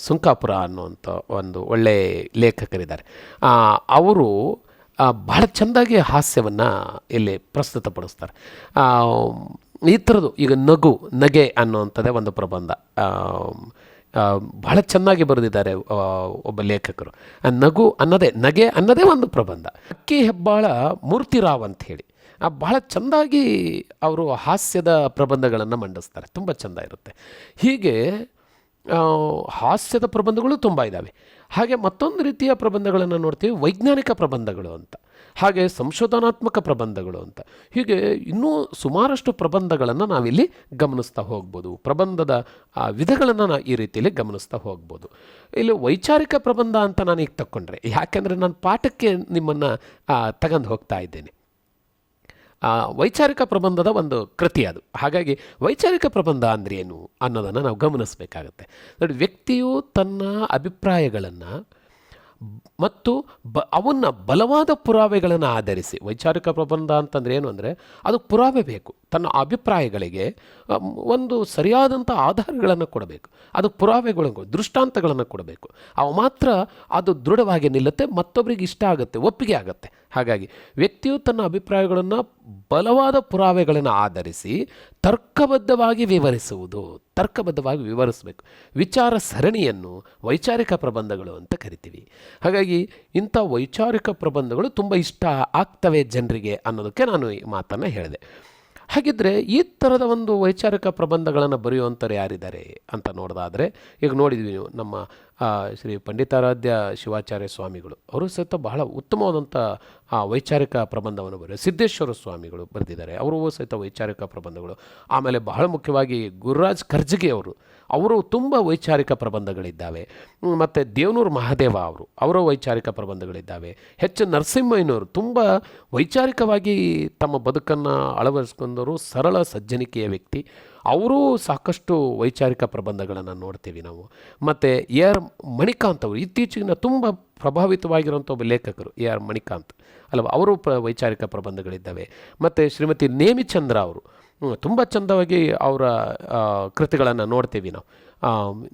ಸುಂಕಾಪುರ ಅನ್ನುವಂಥ ಒಂದು ಒಳ್ಳೆಯ ಲೇಖಕರಿದ್ದಾರೆ. ಅವರು ಬಹಳ ಚೆಂದಾಗಿ ಹಾಸ್ಯವನ್ನು ಇಲ್ಲಿ ಪ್ರಸ್ತುತಪಡಿಸ್ತಾರೆ. ಈ ಥರದ್ದು ಈಗ ನಗೆ ಅನ್ನುವಂಥದ್ದೇ ಒಂದು ಪ್ರಬಂಧ ಬಹಳ ಚೆನ್ನಾಗಿ ಬರೆದಿದ್ದಾರೆ ಒಬ್ಬ ಲೇಖಕರು. ನಗೆ ಅನ್ನೋದೇ ಒಂದು ಪ್ರಬಂಧ. ಅಕ್ಕಿ ಹೆಬ್ಬಾಳ ಮೂರ್ತಿರಾವ್ ಅಂತ ಹೇಳಿ ಬಹಳ ಚೆಂದಾಗಿ ಅವರು ಹಾಸ್ಯದ ಪ್ರಬಂಧಗಳನ್ನು ಮಂಡಿಸ್ತಾರೆ, ತುಂಬ ಚೆಂದ ಇರುತ್ತೆ. ಹೀಗೆ ಹಾಸ್ಯದ ಪ್ರಬಂಧಗಳು ತುಂಬ ಇದ್ದಾವೆ. ಹಾಗೆ ಮತ್ತೊಂದು ರೀತಿಯ ಪ್ರಬಂಧಗಳನ್ನು ನೋಡ್ತೀವಿ, ವೈಜ್ಞಾನಿಕ ಪ್ರಬಂಧಗಳು ಅಂತ, ಹಾಗೆ ಸಂಶೋಧನಾತ್ಮಕ ಪ್ರಬಂಧಗಳು ಅಂತ. ಹೀಗೆ ಇನ್ನೂ ಸುಮಾರಷ್ಟು ಪ್ರಬಂಧಗಳನ್ನು ನಾವಿಲ್ಲಿ ಗಮನಿಸ್ತಾ ಹೋಗ್ಬೋದು. ಪ್ರಬಂಧದ ವಿಧಗಳನ್ನು ಈ ರೀತಿಯಲ್ಲಿ ಗಮನಿಸ್ತಾ ಹೋಗ್ಬೋದು. ಇಲ್ಲಿ ವೈಚಾರಿಕ ಪ್ರಬಂಧ ಅಂತ ನಾನು ಈಗ ತಗೊಂಡ್ರೆ, ಯಾಕೆಂದರೆ ನಾನು ಪಾಠಕ್ಕೆ ನಿಮ್ಮನ್ನು ತಗೊಂಡು ಹೋಗ್ತಾ ಇದ್ದೇನೆ. ವೈಚಾರಿಕ ಪ್ರಬಂಧದ ಒಂದು ಕೃತಿ ಅದು. ಹಾಗಾಗಿ ವೈಚಾರಿಕ ಪ್ರಬಂಧ ಅಂದರೆ ಏನು ಅನ್ನೋದನ್ನು ನಾವು ಗಮನಿಸಬೇಕಾಗತ್ತೆ. ನೋಡಿ, ವ್ಯಕ್ತಿಯು ತನ್ನ ಅಭಿಪ್ರಾಯಗಳನ್ನು ಮತ್ತು ಅವನ್ನ ಬಲವಾದ ಪುರಾವೆಗಳನ್ನು ಆಧರಿಸಿ, ವೈಚಾರಿಕ ಪ್ರಬಂಧ ಅಂತಂದರೆ ಏನು ಅಂದರೆ ಅದು ಪುರಾವೆ ಬೇಕು, ತನ್ನ ಅಭಿಪ್ರಾಯಗಳಿಗೆ ಒಂದು ಸರಿಯಾದಂಥ ಆಧಾರಗಳನ್ನು ಕೊಡಬೇಕು, ಅದು ಪುರಾವೆಗಳು ದೃಷ್ಟಾಂತಗಳನ್ನು ಕೊಡಬೇಕು. ಅವು ಮಾತ್ರ ಅದು ದೃಢವಾಗಿ ನಿಲ್ಲುತ್ತೆ, ಮತ್ತೊಬ್ಬರಿಗೆ ಇಷ್ಟ ಆಗುತ್ತೆ, ಒಪ್ಪಿಗೆ ಆಗುತ್ತೆ. ಹಾಗಾಗಿ ವ್ಯಕ್ತಿಯು ತನ್ನ ಅಭಿಪ್ರಾಯಗಳನ್ನು ಬಲವಾದ ಪುರಾವೆಗಳನ್ನು ಆಧರಿಸಿ ತರ್ಕಬದ್ಧವಾಗಿ ವಿವರಿಸಬೇಕು. ವಿಚಾರ ಸರಣಿಯನ್ನು ವೈಚಾರಿಕ ಪ್ರಬಂಧಗಳು ಅಂತ ಕರಿತೀವಿ. ಹಾಗಾಗಿ ಇಂಥ ವೈಚಾರಿಕ ಪ್ರಬಂಧಗಳು ತುಂಬ ಇಷ್ಟ ಆಗ್ತವೆ ಜನರಿಗೆ ಅನ್ನೋದಕ್ಕೆ ನಾನು ಈ ಮಾತನ್ನು ಹೇಳಿದೆ. ಹಾಗಿದ್ದರೆ ಈ ಥರದ ಒಂದು ವೈಚಾರಿಕ ಪ್ರಬಂಧಗಳನ್ನು ಬರೆಯುವಂಥವ್ರು ಯಾರಿದ್ದಾರೆ ಅಂತ ನೋಡೋದಾದರೆ, ಈಗ ನೋಡಿದ್ವಿ ನೀವು ನಮ್ಮ ಶ್ರೀ ಪಂಡಿತಾರಾಧ್ಯ ಶಿವಾಚಾರ್ಯ ಸ್ವಾಮಿಗಳು, ಅವರು ಸಹಿತ ಬಹಳ ಉತ್ತಮವಾದಂಥ ವೈಚಾರಿಕ ಪ್ರಬಂಧವನ್ನು ಬರೆಯ. ಸಿದ್ದೇಶ್ವರ ಸ್ವಾಮಿಗಳು ಬರೆದಿದ್ದಾರೆ, ಅವರು ಸಹಿತ ವೈಚಾರಿಕ ಪ್ರಬಂಧಗಳು. ಆಮೇಲೆ ಬಹಳ ಮುಖ್ಯವಾಗಿ ಗುರುರಾಜ್ ಕರ್ಜಗಿ ಅವರು ತುಂಬ ವೈಚಾರಿಕ ಪ್ರಬಂಧಗಳಿದ್ದಾವೆ. ಮತ್ತು ದೇವನೂರು ಮಹಾದೇವ ಅವರ ವೈಚಾರಿಕ ಪ್ರಬಂಧಗಳಿದ್ದಾವೆ. ಎಚ್ ನರಸಿಂಹಯ್ಯನವರು ತುಂಬ ವೈಚಾರಿಕವಾಗಿ ತಮ್ಮ ಬದುಕನ್ನು ಅಳವಡಿಸ್ಕೊಂಡವರು, ಸರಳ ಸಜ್ಜನಿಕೆಯ ವ್ಯಕ್ತಿ. ಅವರೂ ಸಾಕಷ್ಟು ವೈಚಾರಿಕ ಪ್ರಬಂಧಗಳನ್ನು ನೋಡ್ತೀವಿ ನಾವು. ಮತ್ತು ಎ ಆರ್ ಮಣಿಕಾಂತ್ ಅವರು ಇತ್ತೀಚಿನ ತುಂಬ ಪ್ರಭಾವಿತವಾಗಿರುವಂಥ ಒಬ್ಬ ಲೇಖಕರು ಎ ಆರ್ ಮಣಿಕಾಂತ್ ಅಲ್ವಾ, ಅವರು ವೈಚಾರಿಕ ಪ್ರಬಂಧಗಳಿದ್ದಾವೆ. ಮತ್ತು ಶ್ರೀಮತಿ ನೇಮಿಚಂದ್ರ ಅವರು ತುಂಬ ಚಂದವಾಗಿ ಅವರ ಕೃತಿಗಳನ್ನು ನೋಡ್ತೀವಿ ನಾವು.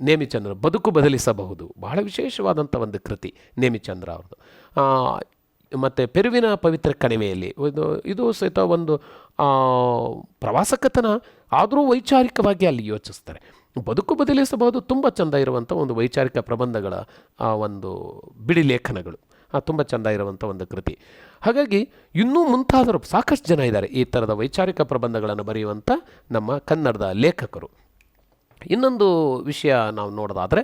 ನೇಮಿಚಂದ್ರ ಬದುಕು ಬದಲಿಸಬಹುದು, ಬಹಳ ವಿಶೇಷವಾದಂಥ ಒಂದು ಕೃತಿ ನೇಮಿಚಂದ್ರ ಅವ್ರದ್ದು. ಮತ್ತು ಪೆರುವಿನ ಪವಿತ್ರ ಕಣಿವೆಯಲ್ಲಿ ಇದು ಸಹಿತ ಒಂದು ಪ್ರವಾಸ ಕಥನ, ಆದರೂ ವೈಚಾರಿಕವಾಗಿ ಅಲ್ಲಿ ಯೋಚಿಸ್ತಾರೆ. ಬದುಕು ಬದಲಿಸಬಹುದು ತುಂಬ ಚೆಂದ ಇರುವಂಥ ಒಂದು ವೈಚಾರಿಕ ಪ್ರಬಂಧಗಳ ಒಂದು ಬಿಡಿ ಲೇಖನಗಳು, ತುಂಬ ಚೆಂದ ಇರುವಂಥ ಒಂದು ಕೃತಿ. ಹಾಗಾಗಿ ಇನ್ನೂ ಮುಂತಾದರೂ ಸಾಕಷ್ಟು ಜನ ಇದ್ದಾರೆ ಈ ಥರದ ವೈಚಾರಿಕ ಪ್ರಬಂಧಗಳನ್ನು ಬರೆಯುವಂಥ ನಮ್ಮ ಕನ್ನಡದ ಲೇಖಕರು. ಇನ್ನೊಂದು ವಿಷಯ ನಾವು ನೋಡೋದಾದರೆ,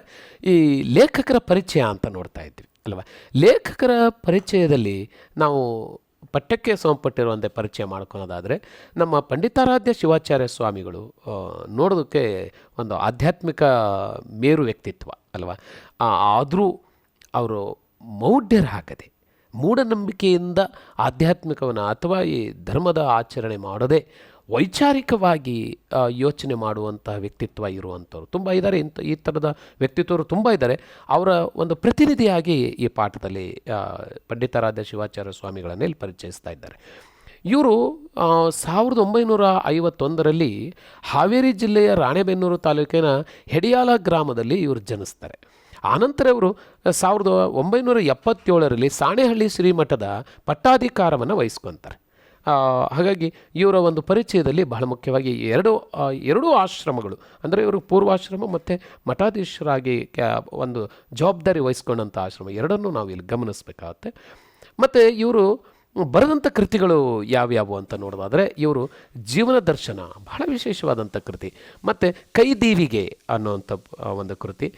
ಈ ಲೇಖಕರ ಪರಿಚಯ ಅಂತ ನೋಡ್ತಾ ಇದ್ವಿ ಅಲ್ವಾ. ಲೇಖಕರ ಪರಿಚಯದಲ್ಲಿ ನಾವು ಪಠ್ಯಕ್ಕೆ ಸಂಬಂಧಪಟ್ಟಿರುವಂತೆ ಪರಿಚಯ ಮಾಡ್ಕೊಳೋದಾದರೆ, ನಮ್ಮ ಪಂಡಿತಾರಾಧ್ಯ ಶಿವಾಚಾರ್ಯ ಸ್ವಾಮಿಗಳು ನೋಡೋದಕ್ಕೆ ಒಂದು ಆಧ್ಯಾತ್ಮಿಕ ಮೇರು ವ್ಯಕ್ತಿತ್ವ ಅಲ್ವಾ. ಆದರೂ ಅವರು ಮೌಢ್ಯರಾಗದೆ, ಮೂಢನಂಬಿಕೆಯಿಂದ ಆಧ್ಯಾತ್ಮಿಕವನ್ನು ಅಥವಾ ಈ ಧರ್ಮದ ಆಚರಣೆ ಮಾಡದೆ ವೈಚಾರಿಕವಾಗಿ ಯೋಚನೆ ಮಾಡುವಂಥ ವ್ಯಕ್ತಿತ್ವ ಇರುವಂಥವ್ರು ತುಂಬ ಇದ್ದಾರೆ. ಈ ಥರದ ವ್ಯಕ್ತಿತ್ವರು ತುಂಬ ಇದ್ದಾರೆ. ಅವರ ಒಂದು ಪ್ರತಿನಿಧಿಯಾಗಿ ಈ ಪಾಠದಲ್ಲಿ ಪಂಡಿತಾರಾಧ್ಯ ಶಿವಾಚಾರ್ಯ ಸ್ವಾಮಿಗಳನ್ನೇ ಇಲ್ಲಿ ಪರಿಚಯಿಸ್ತಾ ಇದ್ದಾರೆ. ಇವರು 1951ರಲ್ಲಿ ಹಾವೇರಿ ಜಿಲ್ಲೆಯ ರಾಣೆಬೆನ್ನೂರು ತಾಲೂಕಿನ ಹೆಡಿಯಾಲ ಗ್ರಾಮದಲ್ಲಿ ಇವರು ಜನಿಸ್ತಾರೆ. ಆನಂತರ ಇವರು 1977ರಲ್ಲಿ ಸಾಣೆಹಳ್ಳಿ ಶ್ರೀಮಠದ ಪಟ್ಟಾಧಿಕಾರವನ್ನು ವಹಿಸ್ಕೊತಾರೆ. ಹಾಗಾಗಿ ಇವರ ಒಂದು ಪರಿಚಯದಲ್ಲಿ ಬಹಳ ಮುಖ್ಯವಾಗಿ ಎರಡೂ ಆಶ್ರಮಗಳು, ಅಂದರೆ ಇವರು ಪೂರ್ವಾಶ್ರಮ ಮತ್ತು ಮಠಾಧೀಶರಾಗಿ ಒಂದು ಜವಾಬ್ದಾರಿ ವಹಿಸ್ಕೊಂಡಂಥ ಆಶ್ರಮ, ಎರಡನ್ನೂ ನಾವು ಇಲ್ಲಿ ಗಮನಿಸಬೇಕಾಗತ್ತೆ. ಮತ್ತು ಇವರು ಬರೆದಂಥ ಕೃತಿಗಳು ಯಾವ್ಯಾವು ಅಂತ ನೋಡೋದಾದರೆ, ಇವರು ಜೀವನ ದರ್ಶನ ಬಹಳ ವಿಶೇಷವಾದಂಥ ಕೃತಿ, ಮತ್ತು ಕೈದೀವಿಗೆ ಅನ್ನುವಂಥ ಒಂದು ಕೃತಿ,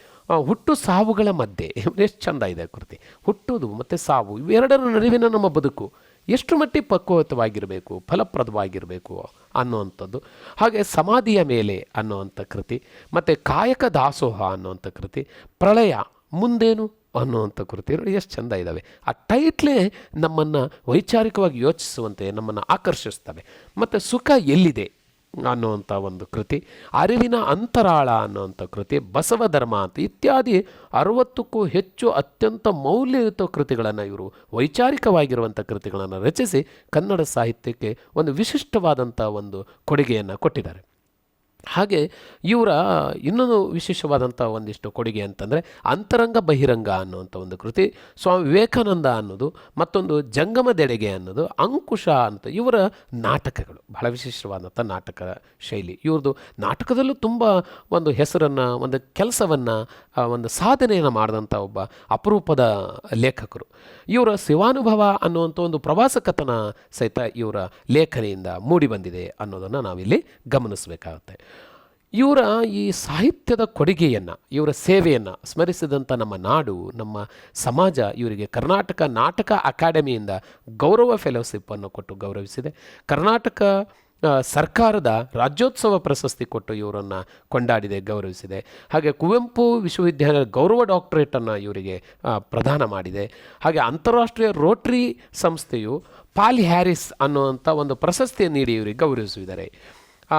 ಹುಟ್ಟು ಸಾವುಗಳ ಮಧ್ಯೆ ಎಷ್ಟು ಚೆಂದ ಇದೆ ಕೃತಿ. ಹುಟ್ಟುವುದು ಮತ್ತು ಸಾವು ಇವೆರಡರ ನಡುವಿನ ನಮ್ಮ ಬದುಕು ಎಷ್ಟು ಮಟ್ಟಿಗೆ ಪಕ್ವವಾಗಿರಬೇಕು, ಫಲಪ್ರದವಾಗಿರಬೇಕು ಅನ್ನುವಂಥದ್ದು. ಹಾಗೆ ಸಮಾಧಿಯ ಮೇಲೆ ಅನ್ನುವಂಥ ಕೃತಿ, ಮತ್ತು ಕಾಯಕ ದಾಸೋಹ ಅನ್ನುವಂಥ ಕೃತಿ, ಪ್ರಳಯ ಮುಂದೇನು ಅನ್ನುವಂಥ ಕೃತಿ ಎಷ್ಟು ಚೆಂದ ಇದ್ದಾವೆ. ಆ ಟೈಟ್ಲೇ ನಮ್ಮನ್ನು ವೈಚಾರಿಕವಾಗಿ ಯೋಚಿಸುವಂತೆ ನಮ್ಮನ್ನು ಆಕರ್ಷಿಸ್ತವೆ. ಮತ್ತು ಸುಖ ಎಲ್ಲಿದೆ ಅನ್ನುವಂಥ ಒಂದು ಕೃತಿ, ಅರಿವಿನ ಅಂತರಾಳ ಅನ್ನುವಂಥ ಕೃತಿ, ಬಸವ ಧರ್ಮ ಅಂತ ಇತ್ಯಾದಿ 60ಕ್ಕೂ ಹೆಚ್ಚು ಅತ್ಯಂತ ಮೌಲ್ಯಯುತ ಕೃತಿಗಳನ್ನು ಇವರು ವೈಚಾರಿಕವಾಗಿರುವಂಥ ಕೃತಿಗಳನ್ನು ರಚಿಸಿ ಕನ್ನಡ ಸಾಹಿತ್ಯಕ್ಕೆ ಒಂದು ವಿಶಿಷ್ಟವಾದಂಥ ಒಂದು ಕೊಡುಗೆಯನ್ನು ಕೊಟ್ಟಿದ್ದಾರೆ. ಹಾಗೆ ಇವರ ಇನ್ನೊಂದು ವಿಶೇಷವಾದಂಥ ಒಂದಿಷ್ಟು ಕೊಡುಗೆ ಅಂತಂದರೆ ಅಂತರಂಗ ಬಹಿರಂಗ ಅನ್ನುವಂಥ ಒಂದು ಕೃತಿ, ಸ್ವಾಮಿ ವಿವೇಕಾನಂದ ಅನ್ನೋದು, ಮತ್ತೊಂದು ಜಂಗಮದೆಡೆಗೆ ಅನ್ನೋದು, ಅಂಕುಶ ಅಂತ ಇವರ ನಾಟಕಗಳು ಬಹಳ ವಿಶೇಷವಾದಂಥ ನಾಟಕ ಶೈಲಿ ಇವ್ರದ್ದು. ನಾಟಕದಲ್ಲೂ ತುಂಬ ಒಂದು ಹೆಸರನ್ನು, ಒಂದು ಕೆಲಸವನ್ನು, ಒಂದು ಸಾಧನೆಯನ್ನು ಮಾಡಿದಂಥ ಒಬ್ಬ ಅಪರೂಪದ ಲೇಖಕರು. ಇವರ ಶಿವಾನುಭವ ಅನ್ನುವಂಥ ಒಂದು ಪ್ರವಾಸ ಕಥನ ಸಹಿತ ಇವರ ಲೇಖನಿಯಿಂದ ಮೂಡಿಬಂದಿದೆ ಅನ್ನೋದನ್ನು ನಾವಿಲ್ಲಿ ಗಮನಿಸಬೇಕಾಗುತ್ತೆ. ಇವರ ಈ ಸಾಹಿತ್ಯದ ಕೊಡುಗೆಯನ್ನು, ಇವರ ಸೇವೆಯನ್ನು ಸ್ಮರಿಸಿದಂಥ ನಮ್ಮ ನಾಡು, ನಮ್ಮ ಸಮಾಜ ಇವರಿಗೆ ಕರ್ನಾಟಕ ನಾಟಕ ಅಕಾಡೆಮಿಯಿಂದ ಗೌರವ ಫೆಲೋಶಿಪ್ಪನ್ನು ಕೊಟ್ಟು ಗೌರವಿಸಿದೆ. ಕರ್ನಾಟಕ ಸರ್ಕಾರದ ರಾಜ್ಯೋತ್ಸವ ಪ್ರಶಸ್ತಿ ಕೊಟ್ಟು ಇವರನ್ನು ಕೊಂಡಾಡಿದೆ, ಗೌರವಿಸಿದೆ. ಹಾಗೆ ಕುವೆಂಪು ವಿಶ್ವವಿದ್ಯಾಲಯದ ಗೌರವ ಡಾಕ್ಟರೇಟನ್ನು ಇವರಿಗೆ ಪ್ರದಾನ ಮಾಡಿದೆ. ಹಾಗೆ ಅಂತಾರಾಷ್ಟ್ರೀಯ ರೋಟ್ರಿ ಸಂಸ್ಥೆಯು ಪಾಲ್ ಹ್ಯಾರಿಸ್ ಅನ್ನುವಂಥ ಒಂದು ಪ್ರಶಸ್ತಿಯನ್ನು ನೀಡಿ ಇವರಿಗೆ ಗೌರವಿಸಿದ್ದಾರೆ. ಆ,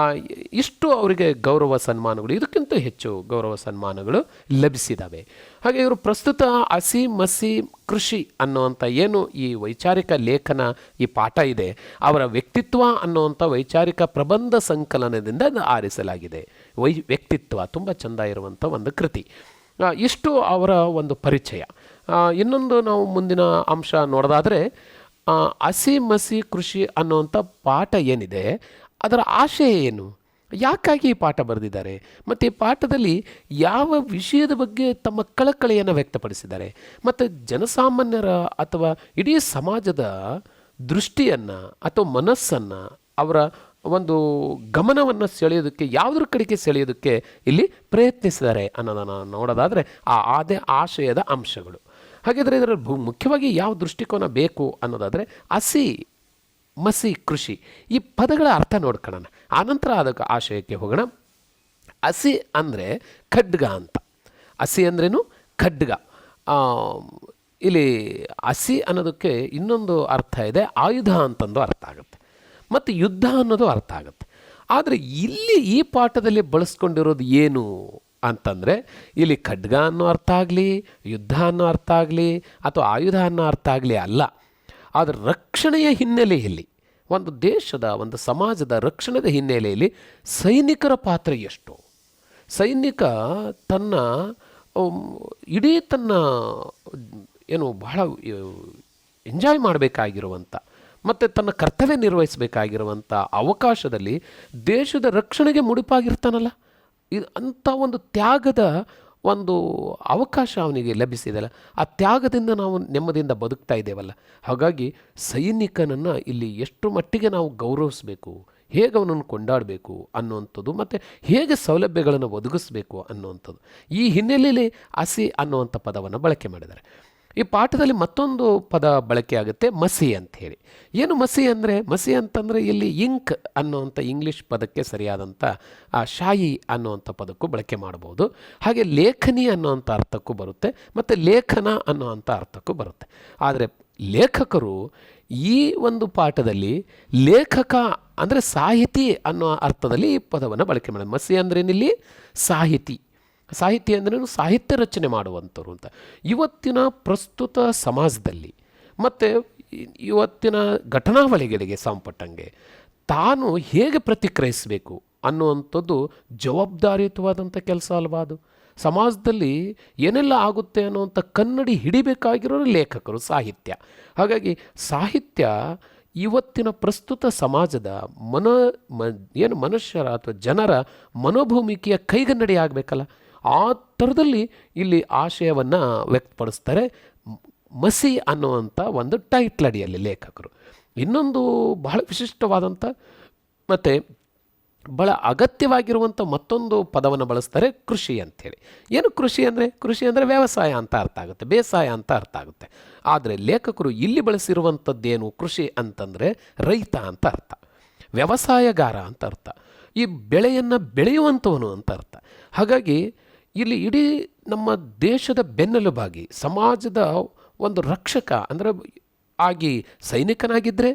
ಇಷ್ಟು ಅವರಿಗೆ ಗೌರವ ಸನ್ಮಾನಗಳು, ಇದಕ್ಕಿಂತ ಹೆಚ್ಚು ಗೌರವ ಸನ್ಮಾನಗಳು ಲಭಿಸಿದ್ದಾವೆ. ಹಾಗೆ ಇವರು ಪ್ರಸ್ತುತ ಹಸಿ ಮಸಿ ಕೃಷಿ ಅನ್ನುವಂಥ ಏನು ಈ ವೈಚಾರಿಕ ಲೇಖನ ಈ ಪಾಠ ಇದೆ, ಅವರ ವ್ಯಕ್ತಿತ್ವ ಅನ್ನುವಂಥ ವೈಚಾರಿಕ ಪ್ರಬಂಧ ಸಂಕಲನದಿಂದ ಅದು ಆರಿಸಲಾಗಿದೆ. ವ್ಯಕ್ತಿತ್ವ ತುಂಬ ಚೆಂದ ಇರುವಂಥ ಒಂದು ಕೃತಿ. ಇಷ್ಟು ಅವರ ಒಂದು ಪರಿಚಯ. ಇನ್ನೊಂದು ನಾವು ಮುಂದಿನ ಅಂಶ ನೋಡೋದಾದರೆ, ಹಸಿ ಮಸಿ ಕೃಷಿ ಅನ್ನುವಂಥ ಪಾಠ ಏನಿದೆ ಅದರ ಆಶಯ ಏನು, ಯಾಕಾಗಿ ಈ ಪಾಠ ಬರೆದಿದ್ದಾರೆ, ಮತ್ತು ಈ ಪಾಠದಲ್ಲಿ ಯಾವ ವಿಷಯದ ಬಗ್ಗೆ ತಮ್ಮ ಕಳಕಳಿಯನ್ನು ವ್ಯಕ್ತಪಡಿಸಿದ್ದಾರೆ, ಮತ್ತು ಜನಸಾಮಾನ್ಯರ ಅಥವಾ ಇಡೀ ಸಮಾಜದ ದೃಷ್ಟಿಯನ್ನು ಅಥವಾ ಮನಸ್ಸನ್ನು, ಅವರ ಒಂದು ಗಮನವನ್ನು ಸೆಳೆಯೋದಕ್ಕೆ, ಯಾವುದ್ರ ಕಡೆಗೆ ಸೆಳೆಯೋದಕ್ಕೆ ಇಲ್ಲಿ ಪ್ರಯತ್ನಿಸಿದ್ದಾರೆ ಅನ್ನೋದನ್ನು ನೋಡೋದಾದರೆ ಅದೇ ಆಶಯದ ಅಂಶಗಳು. ಹಾಗಿದ್ರೆ ಇದರಲ್ಲಿ ಮುಖ್ಯವಾಗಿ ಯಾವ ದೃಷ್ಟಿಕೋನ ಬೇಕು ಅನ್ನೋದಾದರೆ ಹಸಿ ಮಸಿ ಕೃಷಿ ಈ ಪದಗಳ ಅರ್ಥ ನೋಡ್ಕೊಳ್ಳೋಣ, ಆನಂತರ ಅದಕ್ಕೆ ಆಶಯಕ್ಕೆ ಹೋಗೋಣ. ಹಸಿ ಅಂದರೆ ಖಡ್ಗ ಅಂತ. ಹಸಿ ಅಂದ್ರೇನು? ಖಡ್ಗ. ಇಲ್ಲಿ ಹಸಿ ಅನ್ನೋದಕ್ಕೆ ಇನ್ನೊಂದು ಅರ್ಥ ಇದೆ, ಆಯುಧ ಅಂತಂದು ಅರ್ಥ ಆಗುತ್ತೆ, ಮತ್ತು ಯುದ್ಧ ಅನ್ನೋದು ಅರ್ಥ ಆಗುತ್ತೆ. ಆದರೆ ಇಲ್ಲಿ ಈ ಪಾಠದಲ್ಲಿ ಬಳಸ್ಕೊಂಡಿರೋದು ಏನು ಅಂತಂದರೆ, ಇಲ್ಲಿ ಖಡ್ಗ ಅನ್ನೋ ಅರ್ಥ ಆಗಲಿ, ಯುದ್ಧ ಅನ್ನೋ ಅರ್ಥ ಆಗಲಿ, ಅಥವಾ ಆಯುಧ ಅನ್ನೋ ಅರ್ಥ ಆಗಲಿ ಅಲ್ಲ. ಆದರೆ ರಕ್ಷಣೆಯ ಹಿನ್ನೆಲೆಯಲ್ಲಿ, ಒಂದು ದೇಶದ ಒಂದು ಸಮಾಜದ ರಕ್ಷಣೆಯ ಹಿನ್ನೆಲೆಯಲ್ಲಿ ಸೈನಿಕರ ಪಾತ್ರ ಎಷ್ಟು, ಸೈನಿಕ ತನ್ನ ತನ್ನ ಏನು ಬಹಳ ಎಂಜಾಯ್ ಮಾಡಬೇಕಾಗಿರುವಂಥ ಮತ್ತು ತನ್ನ ಕರ್ತವ್ಯ ನಿರ್ವಹಿಸಬೇಕಾಗಿರುವಂಥ ಅವಕಾಶದಲ್ಲಿ ದೇಶದ ರಕ್ಷಣೆಗೆ ಮುಡಿಪಾಗಿರ್ತಾನಲ್ಲ, ಇದು ಅಂಥ ಒಂದು ತ್ಯಾಗದ ಒಂದು ಅವಕಾಶ ಅವನಿಗೆ ಲಭಿಸಿದೆಯಲ್ಲ, ಆ ತ್ಯಾಗದಿಂದ ನಾವು ನೆಮ್ಮದಿಯಿಂದ ಬದುಕ್ತಾ ಇದ್ದೇವಲ್ಲ. ಹಾಗಾಗಿ ಸೈನಿಕನನ್ನು ಇಲ್ಲಿ ಎಷ್ಟು ಮಟ್ಟಿಗೆ ನಾವು ಗೌರವಿಸಬೇಕು, ಹೇಗೆ ಅವನನ್ನು ಕೊಂಡಾಡಬೇಕು ಅನ್ನುವಂಥದ್ದು, ಮತ್ತು ಹೇಗೆ ಸೌಲಭ್ಯಗಳನ್ನು ಒದಗಿಸಬೇಕು ಅನ್ನುವಂಥದ್ದು, ಈ ಹಿನ್ನೆಲೆಯಲ್ಲಿ ಹಸಿ ಅನ್ನುವಂಥ ಪದವನ್ನು ಬಳಕೆ ಮಾಡಿದ್ದಾರೆ. ಈ ಪಾಠದಲ್ಲಿ ಮತ್ತೊಂದು ಪದ ಬಳಕೆ ಆಗುತ್ತೆ, ಮಸಿ ಅಂಥೇಳಿ. ಏನು ಮಸಿ ಅಂದರೆ? ಮಸಿ ಅಂತಂದರೆ ಇಲ್ಲಿ ಇಂಕ್ ಅನ್ನುವಂಥ ಇಂಗ್ಲೀಷ್ ಪದಕ್ಕೆ ಸರಿಯಾದಂಥ ಶಾಯಿ ಅನ್ನುವಂಥ ಪದಕ್ಕೂ ಬಳಕೆ ಮಾಡ್ಬೋದು. ಹಾಗೆ ಲೇಖನಿ ಅನ್ನುವಂಥ ಅರ್ಥಕ್ಕೂ ಬರುತ್ತೆ, ಮತ್ತು ಲೇಖನ ಅನ್ನುವಂಥ ಅರ್ಥಕ್ಕೂ ಬರುತ್ತೆ. ಆದರೆ ಲೇಖಕರು ಈ ಒಂದು ಪಾಠದಲ್ಲಿ ಲೇಖಕ ಅಂದರೆ ಸಾಹಿತಿ ಅನ್ನೋ ಅರ್ಥದಲ್ಲಿ ಈ ಪದವನ್ನು ಬಳಕೆ ಮಾಡಿ. ಮಸಿ ಅಂದ್ರೇನಿಲ್ಲಿ ಸಾಹಿತಿ. ಸಾಹಿತಿ ಅಂದ್ರೇನು? ಸಾಹಿತ್ಯ ರಚನೆ ಮಾಡುವಂಥವ್ರು ಅಂತ. ಇವತ್ತಿನ ಪ್ರಸ್ತುತ ಸಮಾಜದಲ್ಲಿ ಮತ್ತು ಇವತ್ತಿನ ಘಟನಾವಳಿಗಳಿಗೆ ಸಂಪಟ್ಟಂಗೆ ತಾನು ಹೇಗೆ ಪ್ರತಿಕ್ರಿಯಿಸಬೇಕು ಅನ್ನುವಂಥದ್ದು ಜವಾಬ್ದಾರಿಯುತವಾದಂಥ ಕೆಲಸ ಅಲ್ವಾ ಅದು. ಸಮಾಜದಲ್ಲಿ ಏನೆಲ್ಲ ಆಗುತ್ತೆ ಅನ್ನುವಂಥ ಕನ್ನಡಿ ಹಿಡಿಬೇಕಾಗಿರೋರು ಲೇಖಕರು, ಸಾಹಿತ್ಯ. ಹಾಗಾಗಿ ಸಾಹಿತ್ಯ ಇವತ್ತಿನ ಪ್ರಸ್ತುತ ಸಮಾಜದ ಏನು ಮನುಷ್ಯರ ಅಥವಾ ಜನರ ಮನೋಭೂಮಿಕೆಯ ಕೈಗನ್ನಡಿ ಆಗಬೇಕಲ್ಲ, ಆ ಥರದಲ್ಲಿ ಇಲ್ಲಿ ಆಶಯವನ್ನು ವ್ಯಕ್ತಪಡಿಸ್ತಾರೆ ಮಸಿ ಅನ್ನುವಂಥ ಒಂದು ಟೈಟ್ಲ್ ಅಡಿಯಲ್ಲಿ ಲೇಖಕರು. ಇನ್ನೊಂದು ಬಹಳ ವಿಶಿಷ್ಟವಾದಂಥ ಮತ್ತು ಬಹಳ ಅಗತ್ಯವಾಗಿರುವಂಥ ಮತ್ತೊಂದು ಪದವನ್ನು ಬಳಸ್ತಾರೆ, ಕೃಷಿ ಅಂಥೇಳಿ. ಏನು ಕೃಷಿ ಅಂದರೆ? ಕೃಷಿ ಅಂದರೆ ವ್ಯವಸಾಯ ಅಂತ ಅರ್ಥ ಆಗುತ್ತೆ, ಬೇಸಾಯ ಅಂತ ಅರ್ಥ ಆಗುತ್ತೆ. ಆದರೆ ಲೇಖಕರು ಇಲ್ಲಿ ಬಳಸಿರುವಂಥದ್ದೇನು ಕೃಷಿ ಅಂತಂದರೆ ರೈತ ಅಂತ ಅರ್ಥ, ವ್ಯವಸಾಯಗಾರ ಅಂತ ಅರ್ಥ, ಈ ಬೆಳೆಯನ್ನು ಬೆಳೆಯುವಂಥವನು ಅಂತ ಅರ್ಥ. ಹಾಗಾಗಿ ಇಲ್ಲಿ ಇಡೀ ನಮ್ಮ ದೇಶದ ಬೆನ್ನೆಲುಬಾಗಿ ಸಮಾಜದ ಒಂದು ರಕ್ಷಕ ಅಂದರೆ ಆಗಿ ಸೈನಿಕನಾಗಿದ್ದರೆ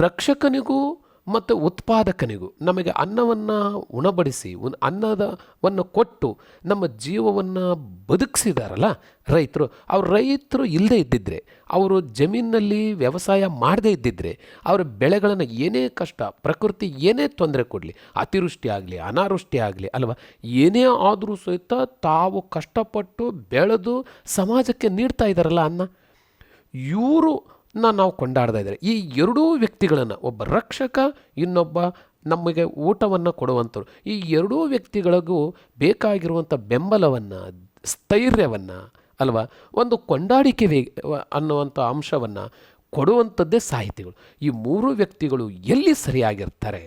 ರಕ್ಷಕನಿಗೂ ಮತ್ತು ಉತ್ಪಾದಕನಿಗೂ ನಮಗೆ ಅನ್ನವನ್ನು ಉಣಬಡಿಸಿ ಅನ್ನದವನ್ನು ಕೊಟ್ಟು ನಮ್ಮ ಜೀವವನ್ನು ಬದುಕಿಸಿದಾರಲ್ಲ ರೈತರು. ಅವ್ರ ರೈತರು ಇಲ್ಲದೇ ಇದ್ದಿದ್ದರೆ, ಅವರು ಜಮೀನಿನಲ್ಲಿ ವ್ಯವಸಾಯ ಮಾಡದೇ ಇದ್ದಿದ್ದರೆ, ಅವರ ಬೆಳೆಗಳನ್ನು ಏನೇ ಕಷ್ಟ, ಪ್ರಕೃತಿ ಏನೇ ತೊಂದರೆ ಕೊಡಲಿ, ಅತಿವೃಷ್ಟಿ ಆಗಲಿ ಅನಾವೃಷ್ಟಿ ಆಗಲಿ ಅಲ್ವಾ, ಏನೇ ಆದರೂ ಸಹಿತ ತಾವು ಕಷ್ಟಪಟ್ಟು ಬೆಳೆದು ಸಮಾಜಕ್ಕೆ ನೀಡ್ತಾ ಇದ್ದಾರಲ್ಲ ಅನ್ನ, ಇವರು ನಾವು ಕೊಂಡಾಡ್ತಾ ಇದ್ದಾರೆ. ಈ ಎರಡೂ ವ್ಯಕ್ತಿಗಳನ್ನು, ಒಬ್ಬ ರಕ್ಷಕ, ಇನ್ನೊಬ್ಬ ನಮಗೆ ಊಟವನ್ನು ಕೊಡುವಂಥವ್ರು, ಈ ಎರಡೂ ವ್ಯಕ್ತಿಗಳಿಗೂ ಬೇಕಾಗಿರುವಂಥ ಬೆಂಬಲವನ್ನು, ಸ್ಥೈರ್ಯವನ್ನು ಅಲ್ವಾ, ಒಂದು ಕೊಂಡಾಡಿಕೆ ಅನ್ನುವಂಥ ಅಂಶವನ್ನು ಕೊಡುವಂಥದ್ದೇ ಸಾಹಿತಿಗಳು. ಈ ಮೂರು ವ್ಯಕ್ತಿಗಳು ಎಲ್ಲಿ ಸರಿಯಾಗಿರ್ತಾರೆ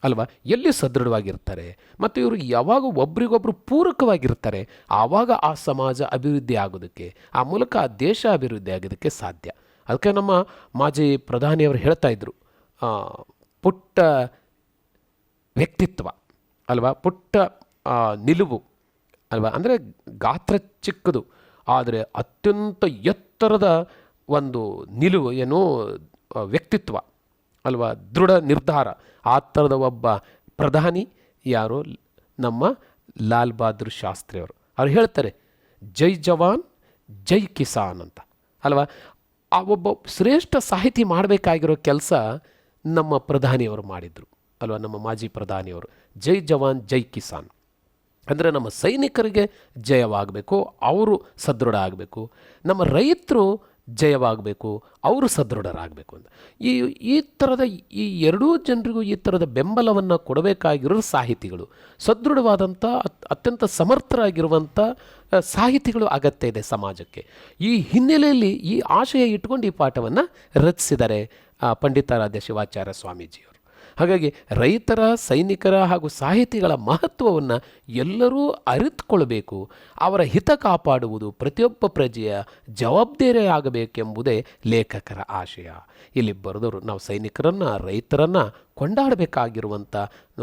ಅಲ್ವಾ, ಎಲ್ಲಿ ಸದೃಢವಾಗಿರ್ತಾರೆ ಮತ್ತು ಇವರು ಯಾವಾಗ ಒಬ್ರಿಗೊಬ್ಬರು ಪೂರಕವಾಗಿರ್ತಾರೆ, ಆವಾಗ ಆ ಸಮಾಜ ಅಭಿವೃದ್ಧಿ ಆಗೋದಕ್ಕೆ, ಆ ಮೂಲಕ ಆ ದೇಶ ಅಭಿವೃದ್ಧಿ ಆಗೋದಕ್ಕೆ ಸಾಧ್ಯ. ಅದಕ್ಕೆ ನಮ್ಮ ಮಾಜಿ ಪ್ರಧಾನಿಯವರು ಹೇಳ್ತಾ ಇದ್ರು, ಪುಟ್ಟ ವ್ಯಕ್ತಿತ್ವ ಅಲ್ವಾ, ಪುಟ್ಟ ನಿಲುವು ಅಲ್ವಾ, ಅಂದರೆ ಗಾತ್ರ ಚಿಕ್ಕದು ಆದರೆ ಅತ್ಯಂತ ಎತ್ತರದ ಒಂದು ನಿಲುವು, ಏನು ವ್ಯಕ್ತಿತ್ವ ಅಲ್ವಾ, ದೃಢ ನಿರ್ಧಾರ, ಆ ಥರದ ಒಬ್ಬ ಪ್ರಧಾನಿ ಯಾರು? ನಮ್ಮ ಲಾಲ್ ಬಹದ್ದೂರ್ ಶಾಸ್ತ್ರಿಯವರು. ಅವ್ರು ಹೇಳ್ತಾರೆ ಜೈ ಜವಾನ್ ಜೈ ಕಿಸಾನ್ ಅಂತ ಅಲ್ವಾ. ಆ ಒಬ್ಬ ಶ್ರೇಷ್ಠ ಸಾಹಿತಿ ಮಾಡಬೇಕಾಗಿರೋ ಕೆಲಸ ನಮ್ಮ ಪ್ರಧಾನಿಯವರು ಮಾಡಿದರು ಅಲ್ವಾ, ನಮ್ಮ ಮಾಜಿ ಪ್ರಧಾನಿಯವರು. ಜೈ ಜವಾನ್ ಜೈ ಕಿಸಾನ್ ಅಂದರೆ ನಮ್ಮ ಸೈನಿಕರಿಗೆ ಜಯವಾಗಬೇಕು, ಅವರು ಸದೃಢ ಆಗಬೇಕು. ನಮ್ಮ ರೈತರು ಜಯವಾಗಬೇಕು, ಅವರು ಸದೃಢರಾಗಬೇಕು ಅಂತ. ಈ ಥರದ ಈ ಎರಡೂ ಜನರಿಗೂ ಈ ಥರದ ಬೆಂಬಲವನ್ನು ಕೊಡಬೇಕಾಗಿರೋ ಸಾಹಿತಿಗಳು, ಸದೃಢವಾದಂಥ ಅತ್ಯಂತ ಸಮರ್ಥರಾಗಿರುವಂಥ ಸಾಹಿತಿಗಳು ಅಗತ್ಯ ಇದೆ ಸಮಾಜಕ್ಕೆ. ಈ ಹಿನ್ನೆಲೆಯಲ್ಲಿ ಈ ಆಶಯ ಇಟ್ಕೊಂಡು ಈ ಪಾಠವನ್ನು ರಚಿಸಿದ್ದಾರೆ ಪಂಡಿತಾರಾಧ್ಯ ಶಿವಾಚಾರ್ಯ ಸ್ವಾಮೀಜಿಯವರು. ಹಾಗಾಗಿ ರೈತರ, ಸೈನಿಕರ ಹಾಗೂ ಸಾಹಿತಿಗಳ ಮಹತ್ವವನ್ನು ಎಲ್ಲರೂ ಅರಿತುಕೊಳ್ಬೇಕು. ಅವರ ಹಿತ ಕಾಪಾಡುವುದು ಪ್ರತಿಯೊಬ್ಬ ಪ್ರಜೆಯ ಜವಾಬ್ದಾರಿ ಆಗಬೇಕೆಂಬುದೇ ಲೇಖಕರ ಆಶಯ. ಇಲ್ಲಿ ಬರೆದವರು ನಾವು ಸೈನಿಕರನ್ನು, ರೈತರನ್ನು ಕೊಂಡಾಡಬೇಕಾಗಿರುವಂಥ